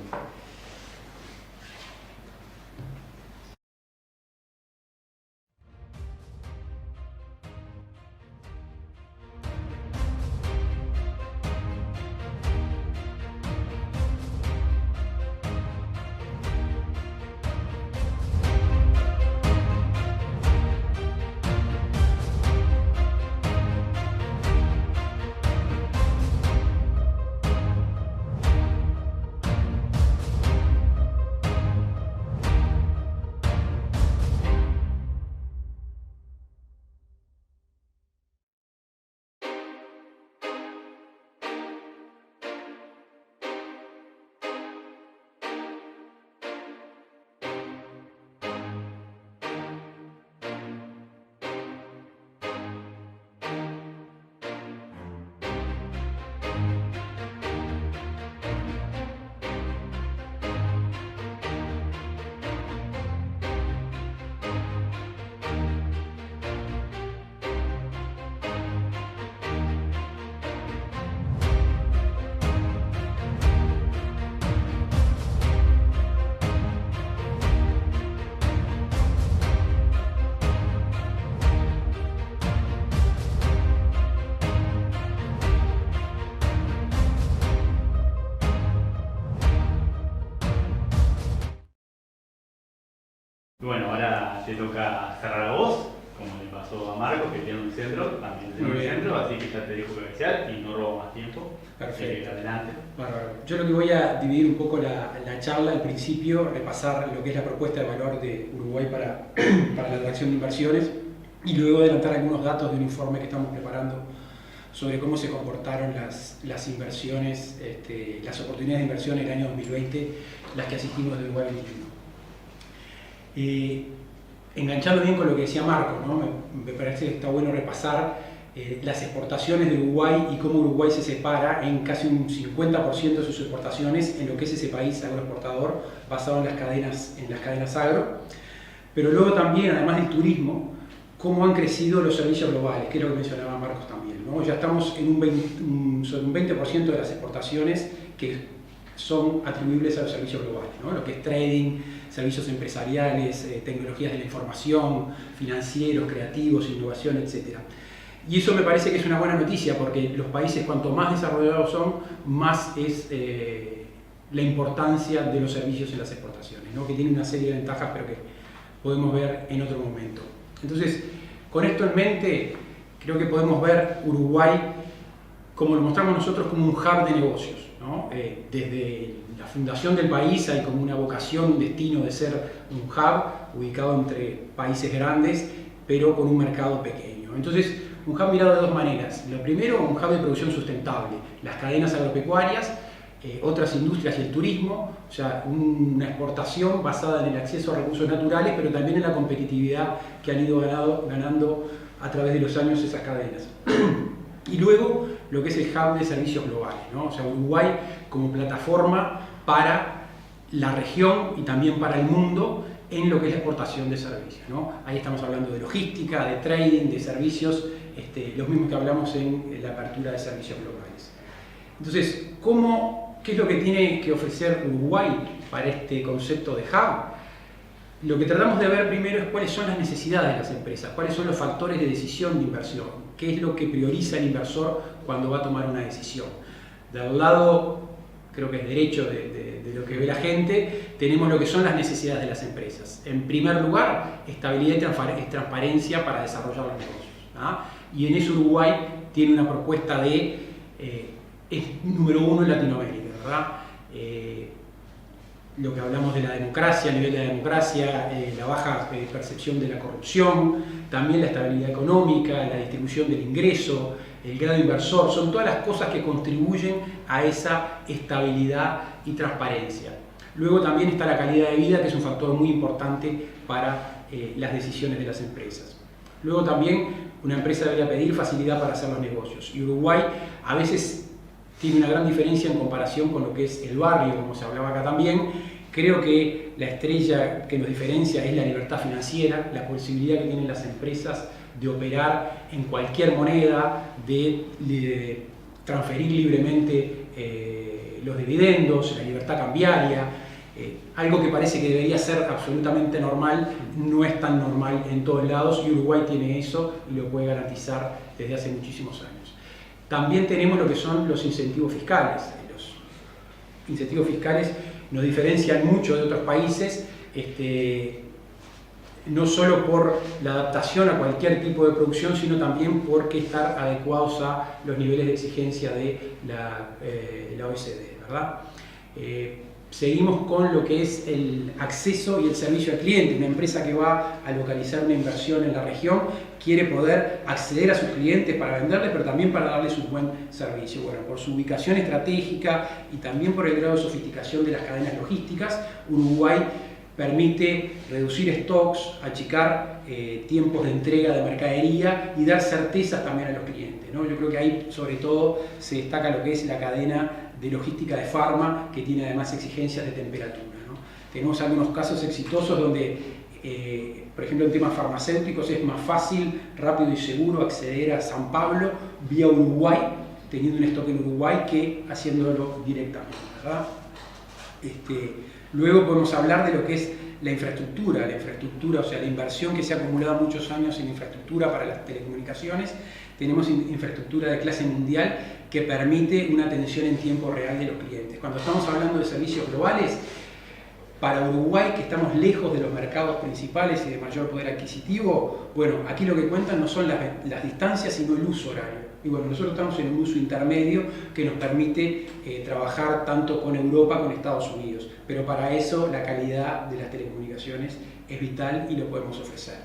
bueno, ahora te toca cerrar a vos, como le pasó a Marcos, que tiene un centro, también tiene un centro, así que ya te dejo comercial y no robo más tiempo. Perfecto. Adelante. Bárbaro. Yo lo que voy a dividir un poco la charla al principio, repasar lo que es la propuesta de valor de Uruguay para la atracción de inversiones y luego adelantar algunos datos de un informe que estamos preparando sobre cómo se comportaron las inversiones, las oportunidades de inversión en el año 2020, las que asistimos de Uruguay 2021. Enganchando bien con lo que decía Marco, ¿no? Me parece que está bueno repasar las exportaciones de Uruguay y cómo Uruguay se separa en casi un 50% de sus exportaciones en lo que es ese país agroexportador basado en las cadenas agro. Pero luego también, además del turismo, cómo han crecido los servicios globales, que es lo que mencionaba Marcos también, ¿no? Ya estamos en sobre un 20% de las exportaciones que son atribuibles a los servicios globales, ¿no? Lo que es trading, servicios empresariales, tecnologías de la información, financieros, creativos, innovación, etc. Y eso me parece que es una buena noticia porque los países cuanto más desarrollados son, más es la importancia de los servicios en las exportaciones, ¿no? Que tiene una serie de ventajas pero que podemos ver en otro momento. Entonces, con esto en mente, creo que podemos ver Uruguay, como lo mostramos nosotros, como un hub de negocios, ¿no? Desde la fundación del país hay como una vocación, un destino de ser un hub ubicado entre países grandes, pero con un mercado pequeño. Entonces, un hub mirado de dos maneras. Lo primero, un hub de producción sustentable, las cadenas agropecuarias, otras industrias y el turismo, o sea, una exportación basada en el acceso a recursos naturales, pero también en la competitividad que han ido ganando a través de los años esas cadenas. Y luego, lo que es el hub de servicios globales, ¿no? O sea, Uruguay como plataforma para la región y también para el mundo en lo que es la exportación de servicios, ¿no? Ahí estamos hablando de logística, de trading, de servicios, los mismos que hablamos en la apertura de servicios globales. Entonces, ¿qué es lo que tiene que ofrecer Uruguay para este concepto de hub? Lo que tratamos de ver primero es cuáles son las necesidades de las empresas, cuáles son los factores de decisión de inversión, qué es lo que prioriza el inversor cuando va a tomar una decisión. Del lado, creo que es derecho de lo que ve la gente, tenemos lo que son las necesidades de las empresas. En primer lugar, estabilidad y transparencia para desarrollar los negocios, ¿ah? Y en eso Uruguay tiene una propuesta es número uno en Latinoamérica, ¿verdad? Lo que hablamos de la democracia, el nivel de la democracia, la baja percepción de la corrupción, también la estabilidad económica, la distribución del ingreso, el grado inversor, son todas las cosas que contribuyen a esa estabilidad y transparencia. Luego también está la calidad de vida, que es un factor muy importante para las decisiones de las empresas. Luego también una empresa debería pedir facilidad para hacer los negocios. Y Uruguay a veces tiene una gran diferencia en comparación con lo que es el barrio, como se hablaba acá también. Creo que la estrella que nos diferencia es la libertad financiera, la posibilidad que tienen las empresas de operar en cualquier moneda, de transferir libremente los dividendos, la libertad cambiaria. Algo que parece que debería ser absolutamente normal, no es tan normal en todos lados y Uruguay tiene eso y lo puede garantizar desde hace muchísimos años. También tenemos lo que son los incentivos fiscales. Los incentivos fiscales nos diferencian mucho de otros países, no solo por la adaptación a cualquier tipo de producción, sino también porque estar adecuados a los niveles de exigencia de la OECD, ¿verdad? Seguimos con lo que es el acceso y el servicio al cliente. Una empresa que va a localizar una inversión en la región quiere poder acceder a sus clientes para venderles, pero también para darles un buen servicio. Bueno, por su ubicación estratégica y también por el grado de sofisticación de las cadenas logísticas, Uruguay permite reducir stocks, achicar tiempos de entrega de mercadería y dar certezas también a los clientes, ¿no? Yo creo que ahí sobre todo se destaca lo que es la cadena de logística de farma, que tiene además exigencias de temperatura, ¿no? Tenemos algunos casos exitosos donde, por ejemplo en temas farmacéuticos, es más fácil, rápido y seguro acceder a San Pablo vía Uruguay, teniendo un stock en Uruguay, que haciéndolo directamente, ¿verdad? Luego podemos hablar de lo que es la infraestructura, o sea, la inversión que se ha acumulado muchos años en infraestructura para las telecomunicaciones. Tenemos infraestructura de clase mundial que permite una atención en tiempo real de los clientes. Cuando estamos hablando de servicios globales, Para Uruguay, que estamos lejos de los mercados principales y de mayor poder adquisitivo, bueno, aquí lo que cuentan no son las distancias, sino el uso horario. Y bueno, nosotros estamos en un uso intermedio que nos permite trabajar tanto con Europa como con Estados Unidos. Pero para eso la calidad de las telecomunicaciones es vital y lo podemos ofrecer.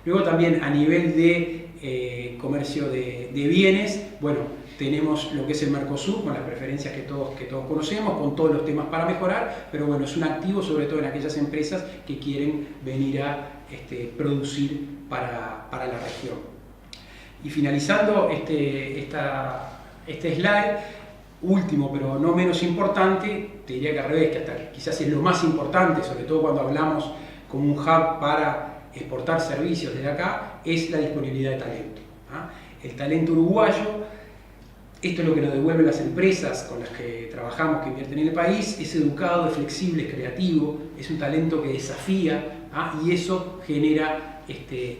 Luego también a nivel de comercio de bienes, bueno, tenemos lo que es el Mercosur, con las preferencias que todos conocemos, con todos los temas para mejorar, pero bueno, es un activo sobre todo en aquellas empresas que quieren venir a producir para la región. Y finalizando este slide, último pero no menos importante, te diría que al revés, que hasta quizás es lo más importante, sobre todo cuando hablamos como un hub para exportar servicios desde acá, es la disponibilidad de talento. El talento uruguayo, esto es lo que nos devuelven las empresas con las que trabajamos, que invierten en el país, es educado, es flexible, es creativo, es un talento que desafía, y eso genera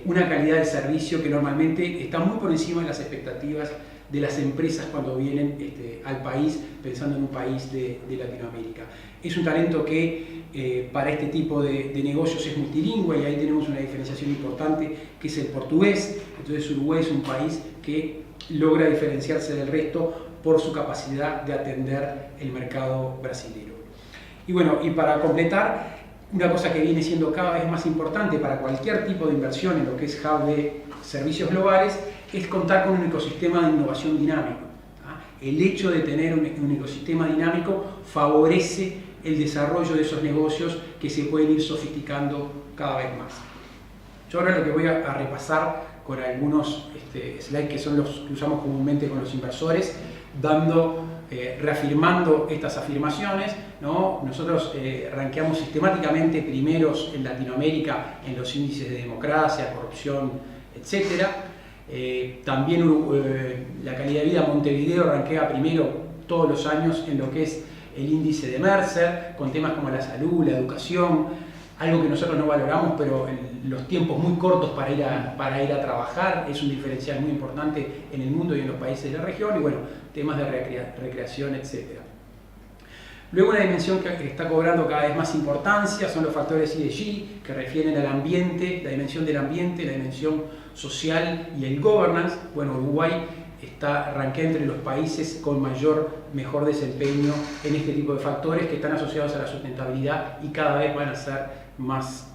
una calidad de servicio que normalmente está muy por encima de las expectativas de las empresas cuando vienen al país, pensando en un país de Latinoamérica. Es un talento que para este tipo de negocios es multilingüe, y ahí tenemos una diferenciación importante, que es el portugués. Entonces Uruguay es un país que logra diferenciarse del resto por su capacidad de atender el mercado brasilero. Y bueno, y para completar, una cosa que viene siendo cada vez más importante para cualquier tipo de inversión en lo que es hub de servicios globales es contar con un ecosistema de innovación dinámico. El hecho de tener un ecosistema dinámico favorece el desarrollo de esos negocios que se pueden ir sofisticando cada vez más. Yo ahora lo que voy a repasar con algunos slides que son los que usamos comúnmente con los inversores, reafirmando estas afirmaciones, ¿no? Nosotros rankeamos sistemáticamente primeros en Latinoamérica en los índices de democracia, corrupción, etc. También la calidad de vida Montevideo rankea primero todos los años en lo que es el índice de Mercer, con temas como la salud, la educación, algo que nosotros no valoramos, pero los tiempos muy cortos para ir a trabajar es un diferencial muy importante en el mundo y en los países de la región, y bueno, temas de recreación, etc. Luego una dimensión que está cobrando cada vez más importancia son los factores ESG, que refieren al ambiente, la dimensión del ambiente, la dimensión social y el governance. Bueno, Uruguay está rankeado entre los países con mejor desempeño en este tipo de factores que están asociados a la sustentabilidad y cada vez van a ser más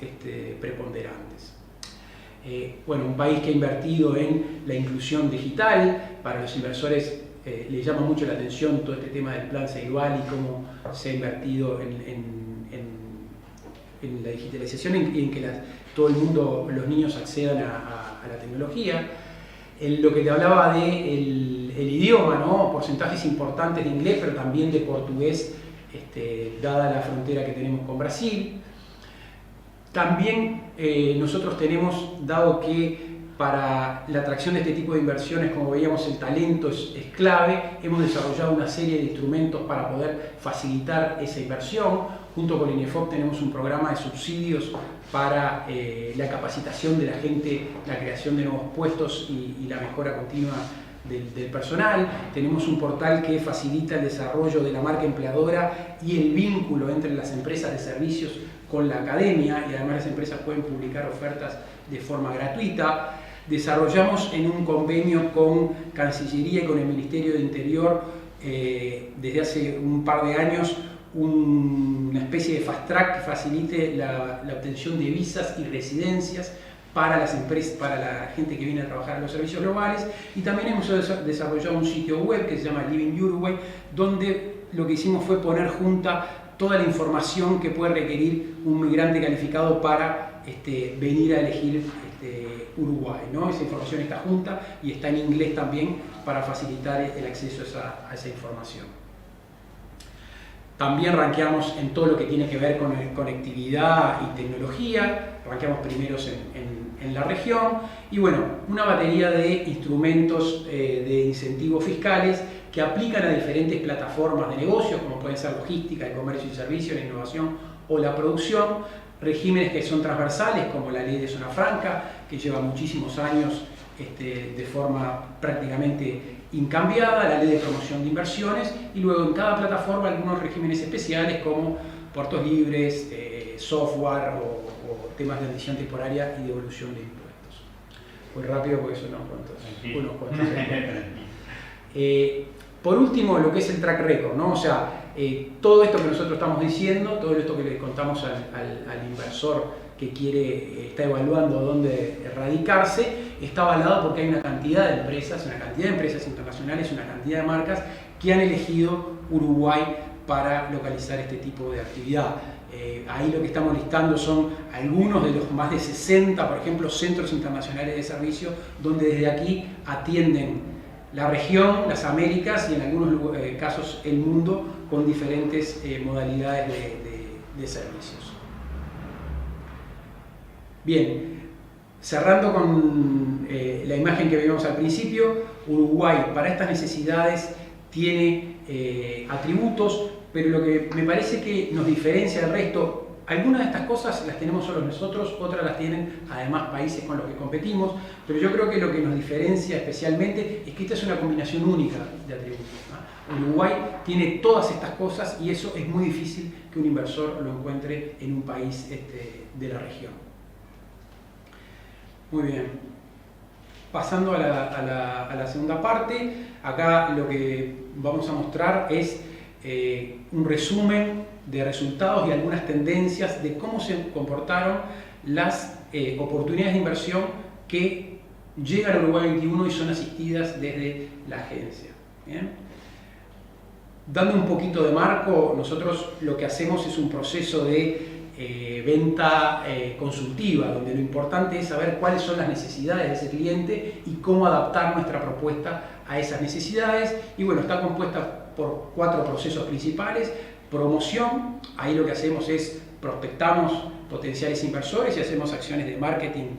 preponderantes. Bueno, un país que ha invertido en la inclusión digital. Para los inversores les llama mucho la atención todo este tema del plan Ceibal y cómo se ha invertido en la digitalización y en que todo el mundo, los niños accedan a la tecnología. Lo que te hablaba de el idioma, ¿no? Porcentajes importantes de inglés, pero también de portugués, dada la frontera que tenemos con Brasil. También nosotros tenemos, dado que para la atracción de este tipo de inversiones, como veíamos, el talento es clave, hemos desarrollado una serie de instrumentos para poder facilitar esa inversión. Junto con el INEFOP tenemos un programa de subsidios para la capacitación de la gente, la creación de nuevos puestos y la mejora continua del personal. Tenemos un portal que facilita el desarrollo de la marca empleadora y el vínculo entre las empresas de servicios con la academia, y además las empresas pueden publicar ofertas de forma gratuita. Desarrollamos en un convenio con Cancillería y con el Ministerio de Interior desde hace un par de años una especie de fast track que facilite la obtención de visas y residencias para las empresas, para la gente que viene a trabajar en los servicios globales. Y también hemos desarrollado un sitio web que se llama Living Uruguay, donde lo que hicimos fue poner junta toda la información que puede requerir un migrante calificado para venir a elegir Uruguay, ¿no? Esa información está junta y está en inglés también para facilitar el acceso a esa información. También rankeamos en todo lo que tiene que ver con conectividad y tecnología, rankeamos primeros en la región, y bueno, una batería de instrumentos de incentivos fiscales que aplican a diferentes plataformas de negocios, como pueden ser logística, el comercio y servicios, la innovación o la producción, regímenes que son transversales, como la ley de zona franca, que lleva muchísimos años de forma prácticamente incambiada, la ley de promoción de inversiones y luego en cada plataforma algunos regímenes especiales como puertos libres, software o temas de adición temporaria y devolución de impuestos. Muy rápido porque son unos cuantos. Por último, lo que es el track record, ¿no? O sea, todo esto que nosotros estamos diciendo, todo esto que le contamos al inversor que está evaluando dónde radicarse, está avalado porque hay una cantidad de empresas internacionales, una cantidad de marcas que han elegido Uruguay para localizar este tipo de actividad. Ahí lo que estamos listando son algunos de los más de 60, por ejemplo, centros internacionales de servicio, donde desde aquí atienden la región, las Américas y en algunos casos el mundo con diferentes modalidades de servicios. Bien, cerrando con la imagen que vimos al principio, Uruguay para estas necesidades tiene atributos, pero lo que me parece que nos diferencia del resto, algunas de estas cosas las tenemos solo nosotros, otras las tienen además países con los que competimos, pero yo creo que lo que nos diferencia especialmente es que esta es una combinación única de atributos, ¿no? Uruguay tiene todas estas cosas y eso es muy difícil que un inversor lo encuentre en un país de la región. Muy bien. Pasando a la segunda parte, acá lo que vamos a mostrar es un resumen de resultados y algunas tendencias de cómo se comportaron las oportunidades de inversión que llegan a Uruguay 21 y son asistidas desde la agencia. ¿Bien? Dando un poquito de marco, nosotros lo que hacemos es un proceso de venta consultiva, donde lo importante es saber cuáles son las necesidades de ese cliente y cómo adaptar nuestra propuesta a esas necesidades. Y bueno, está compuesta por 4 procesos principales. Promoción, ahí lo que hacemos es prospectamos potenciales inversores y hacemos acciones de marketing,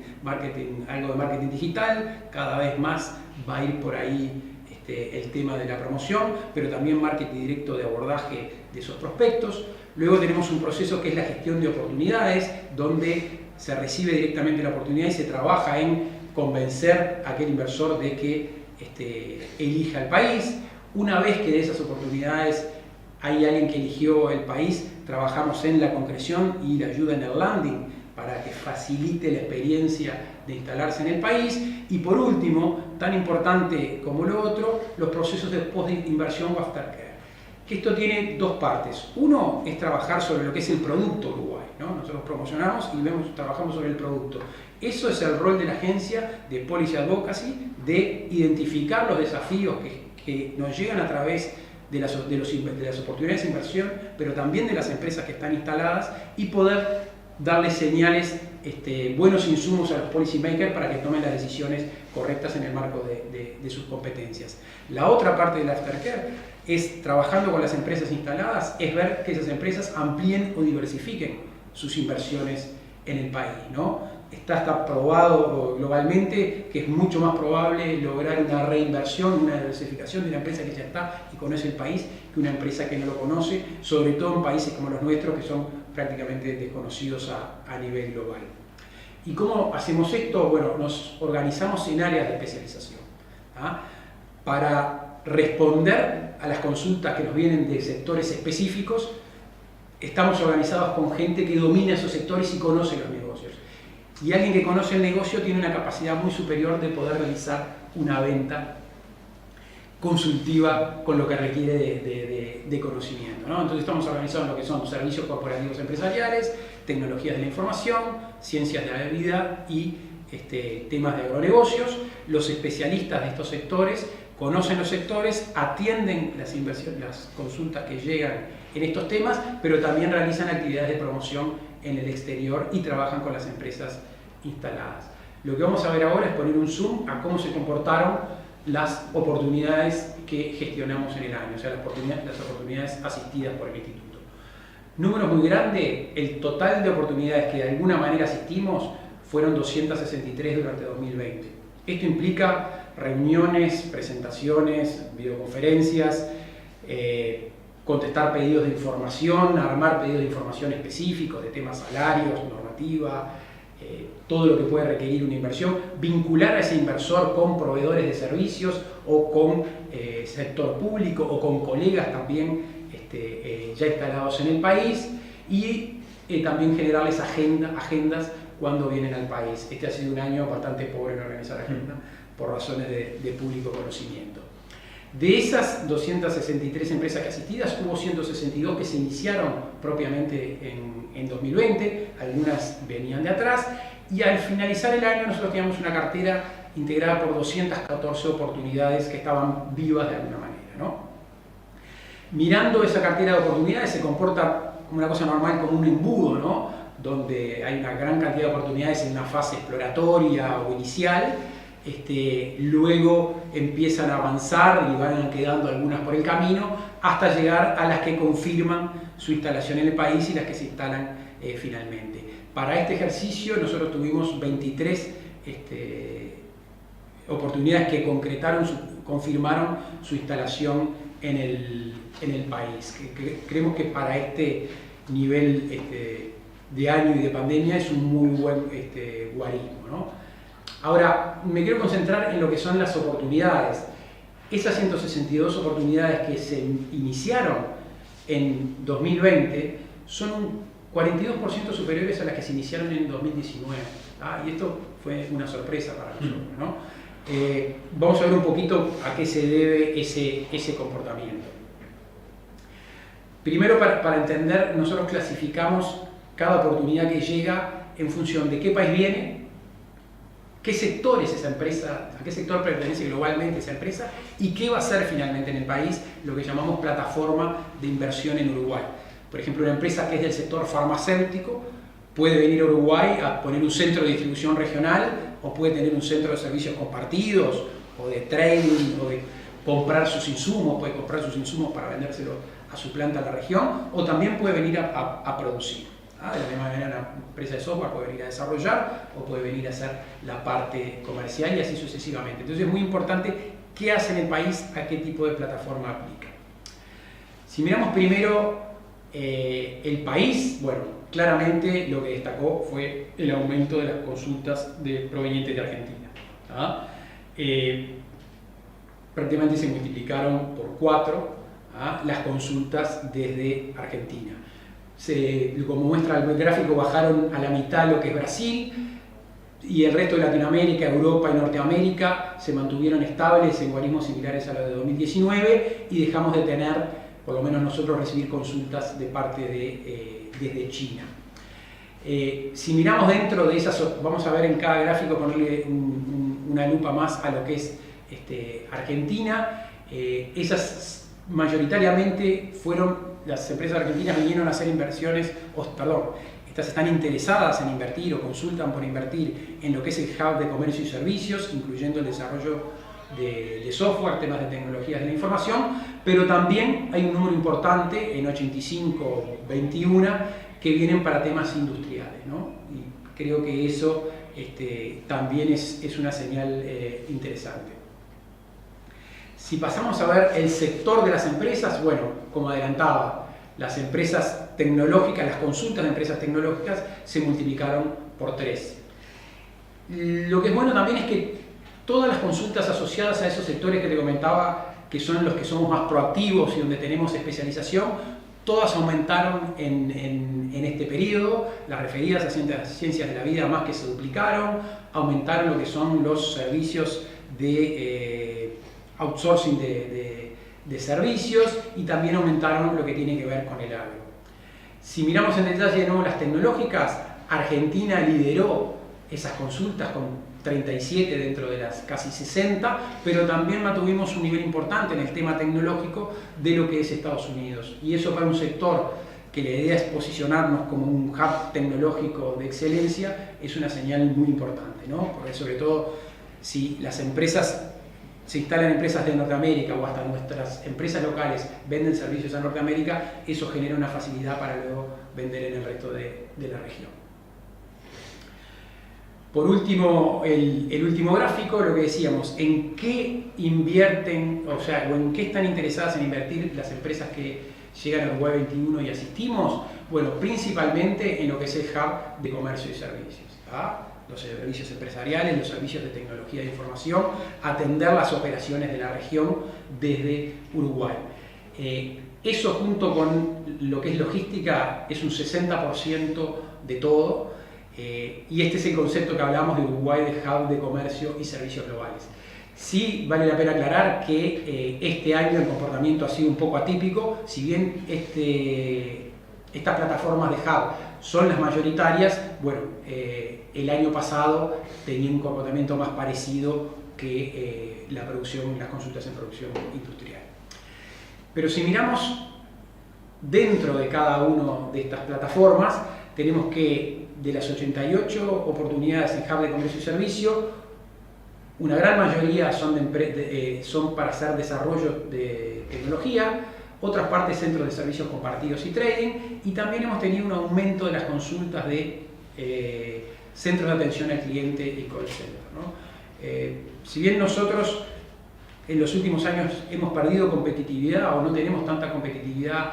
algo de marketing digital, cada vez más va a ir por ahí el tema de la promoción, pero también marketing directo de abordaje de esos prospectos. Luego tenemos un proceso que es la gestión de oportunidades, donde se recibe directamente la oportunidad y se trabaja en convencer a aquel inversor de que elija el país. Una vez que de esas oportunidades hay alguien que eligió el país, trabajamos en la concreción y la ayuda en el landing para que facilite la experiencia de instalarse en el país. Y por último, tan importante como lo otro, los procesos de post-inversión o aftercare. Que esto tiene 2 partes. Uno es trabajar sobre lo que es el producto Uruguay, ¿no? Nosotros promocionamos y trabajamos sobre el producto. Eso es el rol de la agencia de Policy Advocacy, de identificar los desafíos que nos llegan a través de las oportunidades de inversión, pero también de las empresas que están instaladas y poder darles señales, buenos insumos a los policy makers para que tomen las decisiones correctas en el marco de sus competencias. La otra parte del aftercare es, trabajando con las empresas instaladas, es ver que esas empresas amplíen o diversifiquen sus inversiones en el país, ¿no? Está probado globalmente que es mucho más probable lograr una reinversión, una diversificación de una empresa que ya está y conoce el país que una empresa que no lo conoce, sobre todo en países como los nuestros que son prácticamente desconocidos a nivel global. ¿Y cómo hacemos esto? Bueno, nos organizamos en áreas de especialización, ¿ah? Para responder a las consultas que nos vienen de sectores específicos. Estamos organizados con gente que domina esos sectores y conoce los negocios. Y alguien que conoce el negocio tiene una capacidad muy superior de poder realizar una venta consultiva con lo que requiere de conocimiento, ¿no? Entonces estamos organizados en lo que son servicios corporativos empresariales, tecnologías de la información, ciencias de la vida y temas de agronegocios. Los especialistas de estos sectores conocen los sectores, atienden las consultas que llegan en estos temas, pero también realizan actividades de promoción en el exterior y trabajan con las empresas instaladas. Lo que vamos a ver ahora es poner un zoom a cómo se comportaron las oportunidades que gestionamos en el año, o sea, las oportunidades asistidas por el instituto. Número muy grande, el total de oportunidades que de alguna manera asistimos fueron 263 durante 2020. Esto implica reuniones, presentaciones, videoconferencias, contestar pedidos de información, armar pedidos de información específicos de temas salarios, normativa, todo lo que puede requerir una inversión, vincular a ese inversor con proveedores de servicios o con sector público o con colegas también ya instalados en el país, y también generarles agendas cuando vienen al país. Este ha sido un año bastante pobre en organizar agenda por razones de público conocimiento. De esas 263 empresas que asistidas, hubo 162 que se iniciaron propiamente en 2020, algunas venían de atrás, y al finalizar el año nosotros teníamos una cartera integrada por 214 oportunidades que estaban vivas de alguna manera, ¿no? Mirando esa cartera de oportunidades se comporta como una cosa normal, como un embudo, ¿no? Donde hay una gran cantidad de oportunidades en una fase exploratoria o inicial, luego empiezan a avanzar y van quedando algunas por el camino hasta llegar a las que confirman su instalación en el país y las que se instalan finalmente. Para este ejercicio nosotros tuvimos 23 oportunidades que confirmaron su instalación en el país. Creemos que para este nivel de año y de pandemia es un muy buen guarismo, ¿no? Ahora, me quiero concentrar en lo que son las oportunidades. Esas 162 oportunidades que se iniciaron en 2020 son un 42% superiores a las que se iniciaron en 2019. Y esto fue una sorpresa para nosotros, ¿no? Vamos a ver un poquito a qué se debe ese comportamiento. Primero, para entender, nosotros clasificamos cada oportunidad que llega en función de qué país viene, qué sector es esa empresa, a qué sector pertenece globalmente esa empresa y qué va a ser finalmente en el país, lo que llamamos plataforma de inversión en Uruguay. Por ejemplo, una empresa que es del sector farmacéutico puede venir a Uruguay a poner un centro de distribución regional, o puede tener un centro de servicios compartidos, o de trading, o de comprar sus insumos, puede comprar sus insumos para vendérselo a su planta en la región, o también puede venir a producir. De la misma manera, una empresa de software puede venir a desarrollar o puede venir a hacer la parte comercial y así sucesivamente. Entonces es muy importante qué hace en el país, a qué tipo de plataforma aplica. Si miramos primero el país, bueno, claramente lo que destacó fue el aumento de las consultas provenientes de Argentina. Prácticamente se multiplicaron por 4 las consultas desde Argentina. Como muestra el gráfico, bajaron a la mitad lo que es Brasil, y el resto de Latinoamérica, Europa y Norteamérica se mantuvieron estables en guarismos similares a los de 2019, y dejamos de tener, por lo menos nosotros, recibir consultas de parte desde China. Si miramos dentro de esas, vamos a ver en cada gráfico, ponerle una lupa más a lo que es Argentina. Esas mayoritariamente fueron las empresas argentinas vinieron a hacer inversiones, estas están interesadas en invertir o consultan por invertir en lo que es el hub de comercio y servicios, incluyendo el desarrollo de software, temas de tecnologías de la información, pero también hay un número importante, en 85-21, que vienen para temas industriales, ¿no? Y creo que eso también es una señal interesante. Si pasamos a ver el sector de las empresas, bueno, como adelantaba, las empresas tecnológicas, las consultas de empresas tecnológicas se multiplicaron por 3. Lo que es bueno también es que todas las consultas asociadas a esos sectores que te comentaba, que son los que somos más proactivos y donde tenemos especialización, todas aumentaron en este periodo. Las referidas a ciencias de la vida más que se duplicaron, aumentaron lo que son los servicios de outsourcing de servicios, y también aumentaron lo que tiene que ver con el agro. Si miramos en detalle de nuevo las tecnológicas, Argentina lideró esas consultas con 37 dentro de las casi 60, pero también mantuvimos un nivel importante en el tema tecnológico de lo que es Estados Unidos. Y eso para un sector que la idea es posicionarnos como un hub tecnológico de excelencia es una señal muy importante, ¿no? Porque sobre todo si las empresas se instalan empresas de Norteamérica o hasta nuestras empresas locales venden servicios a Norteamérica, eso genera una facilidad para luego vender en el resto de la región. Por último, el último gráfico, lo que decíamos, en qué invierten, o en qué están interesadas en invertir las empresas que llegan a Uruguay 21 y asistimos, bueno, principalmente en lo que es el hub de comercio y servicios, ¿tá? Los servicios empresariales, los servicios de tecnología de información, atender las operaciones de la región desde Uruguay. Eso junto con lo que es logística es un 60% de todo, y este es el concepto que hablamos de Uruguay de hub de comercio y servicios globales. Sí vale la pena aclarar que este año el comportamiento ha sido un poco atípico, si bien estas plataformas de hub son las mayoritarias, bueno, el año pasado tenía un comportamiento más parecido que las consultas en producción industrial. Pero si miramos dentro de cada una de estas plataformas, tenemos que de las 88 oportunidades en hub de comercio y servicio, una gran mayoría son para hacer desarrollo de tecnología, otras partes centros de servicios compartidos y trading, y también hemos tenido un aumento de las consultas de centros de atención al cliente y call center, ¿no? Si bien nosotros en los últimos años hemos perdido competitividad o no tenemos tanta competitividad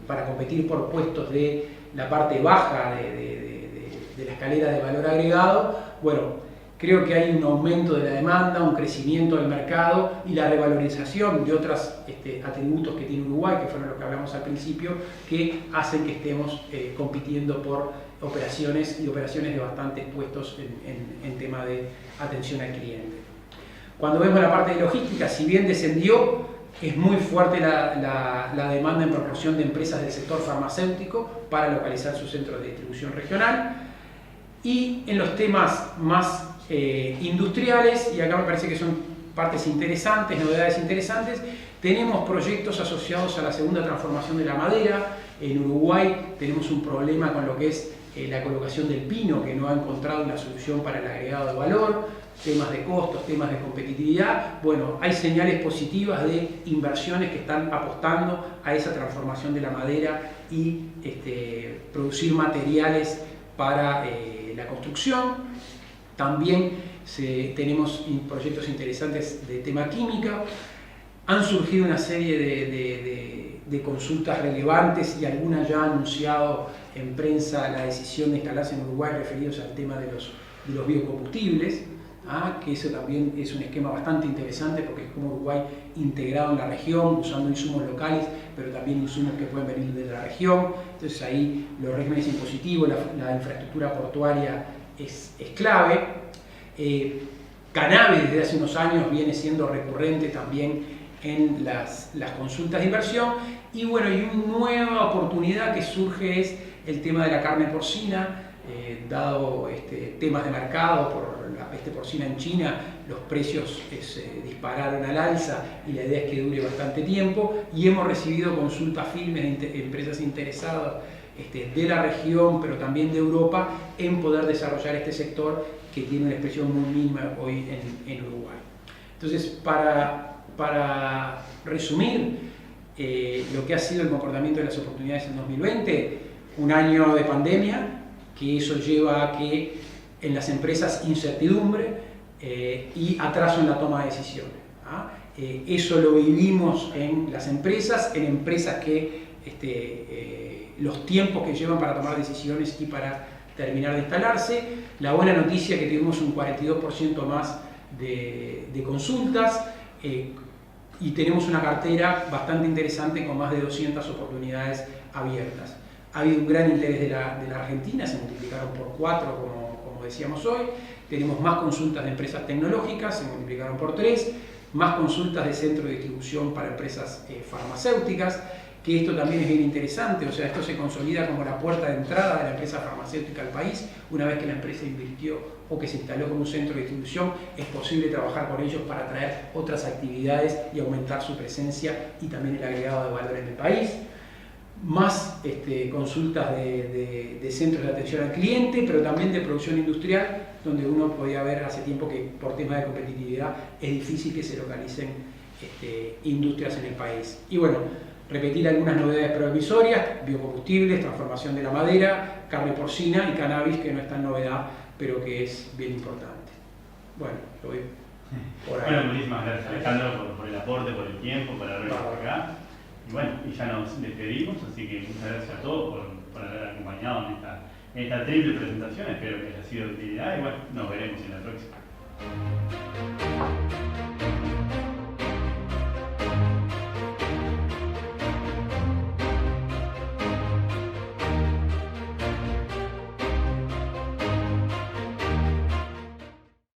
para competir por puestos de la parte baja de la escalera de valor agregado, bueno, creo que hay un aumento de la demanda, un crecimiento del mercado y la revalorización de otros atributos que tiene Uruguay, que fueron los que hablamos al principio, que hacen que estemos compitiendo por operaciones y operaciones de bastantes puestos en tema de atención al cliente. Cuando vemos la parte de logística, si bien descendió, es muy fuerte la demanda en proporción de empresas del sector farmacéutico para localizar sus centros de distribución regional. Y en los temas más industriales, y acá me parece que son partes interesantes, novedades interesantes, tenemos proyectos asociados a la segunda transformación de la madera. En Uruguay tenemos un problema con lo que es la colocación del pino, que no ha encontrado una solución para el agregado de valor, temas de costos, temas de competitividad. Bueno, hay señales positivas de inversiones que están apostando a esa transformación de la madera y producir materiales para la construcción. También tenemos proyectos interesantes de tema química. Han surgido una serie de consultas relevantes y algunas ya han anunciado en prensa la decisión de instalarse en Uruguay referidos al tema de los biocombustibles, que eso también es un esquema bastante interesante porque es como Uruguay integrado en la región, usando insumos locales, pero también insumos que pueden venir de la región. Entonces ahí los regímenes impositivos, la infraestructura portuaria es clave. Cannabis desde hace unos años viene siendo recurrente también en las consultas de inversión, y bueno, y una nueva oportunidad que surge es el tema de la carne porcina, dado temas de mercado por la peste porcina en China, los precios se dispararon al alza y la idea es que dure bastante tiempo, y hemos recibido consultas firmes de empresas interesadas de la región, pero también de Europa, en poder desarrollar este sector que tiene una expresión muy mínima hoy en Uruguay. Entonces, para resumir lo que ha sido el comportamiento de las oportunidades en 2020, un año de pandemia, que eso lleva a que en las empresas incertidumbre y atraso en la toma de decisiones. Eso lo vivimos en las empresas, que los tiempos que llevan para tomar decisiones y para terminar de instalarse. La buena noticia es que tuvimos un 42% más de consultas y tenemos una cartera bastante interesante con más de 200 oportunidades abiertas. Ha habido un gran interés de la Argentina, se multiplicaron por 4, como decíamos hoy. Tenemos más consultas de empresas tecnológicas, se multiplicaron por 3, más consultas de centro de distribución para empresas farmacéuticas, que esto también es bien interesante, o sea, esto se consolida como la puerta de entrada de la empresa farmacéutica al país. Una vez que la empresa invirtió o que se instaló como un centro de distribución, es posible trabajar con ellos para traer otras actividades y aumentar su presencia y también el agregado de valor en el país. Más consultas de centros de atención al cliente, pero también de producción industrial, donde uno podía ver hace tiempo que por temas de competitividad es difícil que se localicen industrias en el país. Y bueno, repetir algunas novedades provisorias: biocombustibles, transformación de la madera, carne porcina y cannabis, que no es tan novedad, pero que es bien importante. Bueno, lo voy por ahí. Bueno, muchísimas gracias, Alejandro, por el aporte, por el tiempo, por habernos por acá. bueno, y ya nos despedimos, así que muchas gracias a todos por haber acompañado en esta triple presentación. Espero que haya sido de utilidad y bueno, nos veremos en la próxima.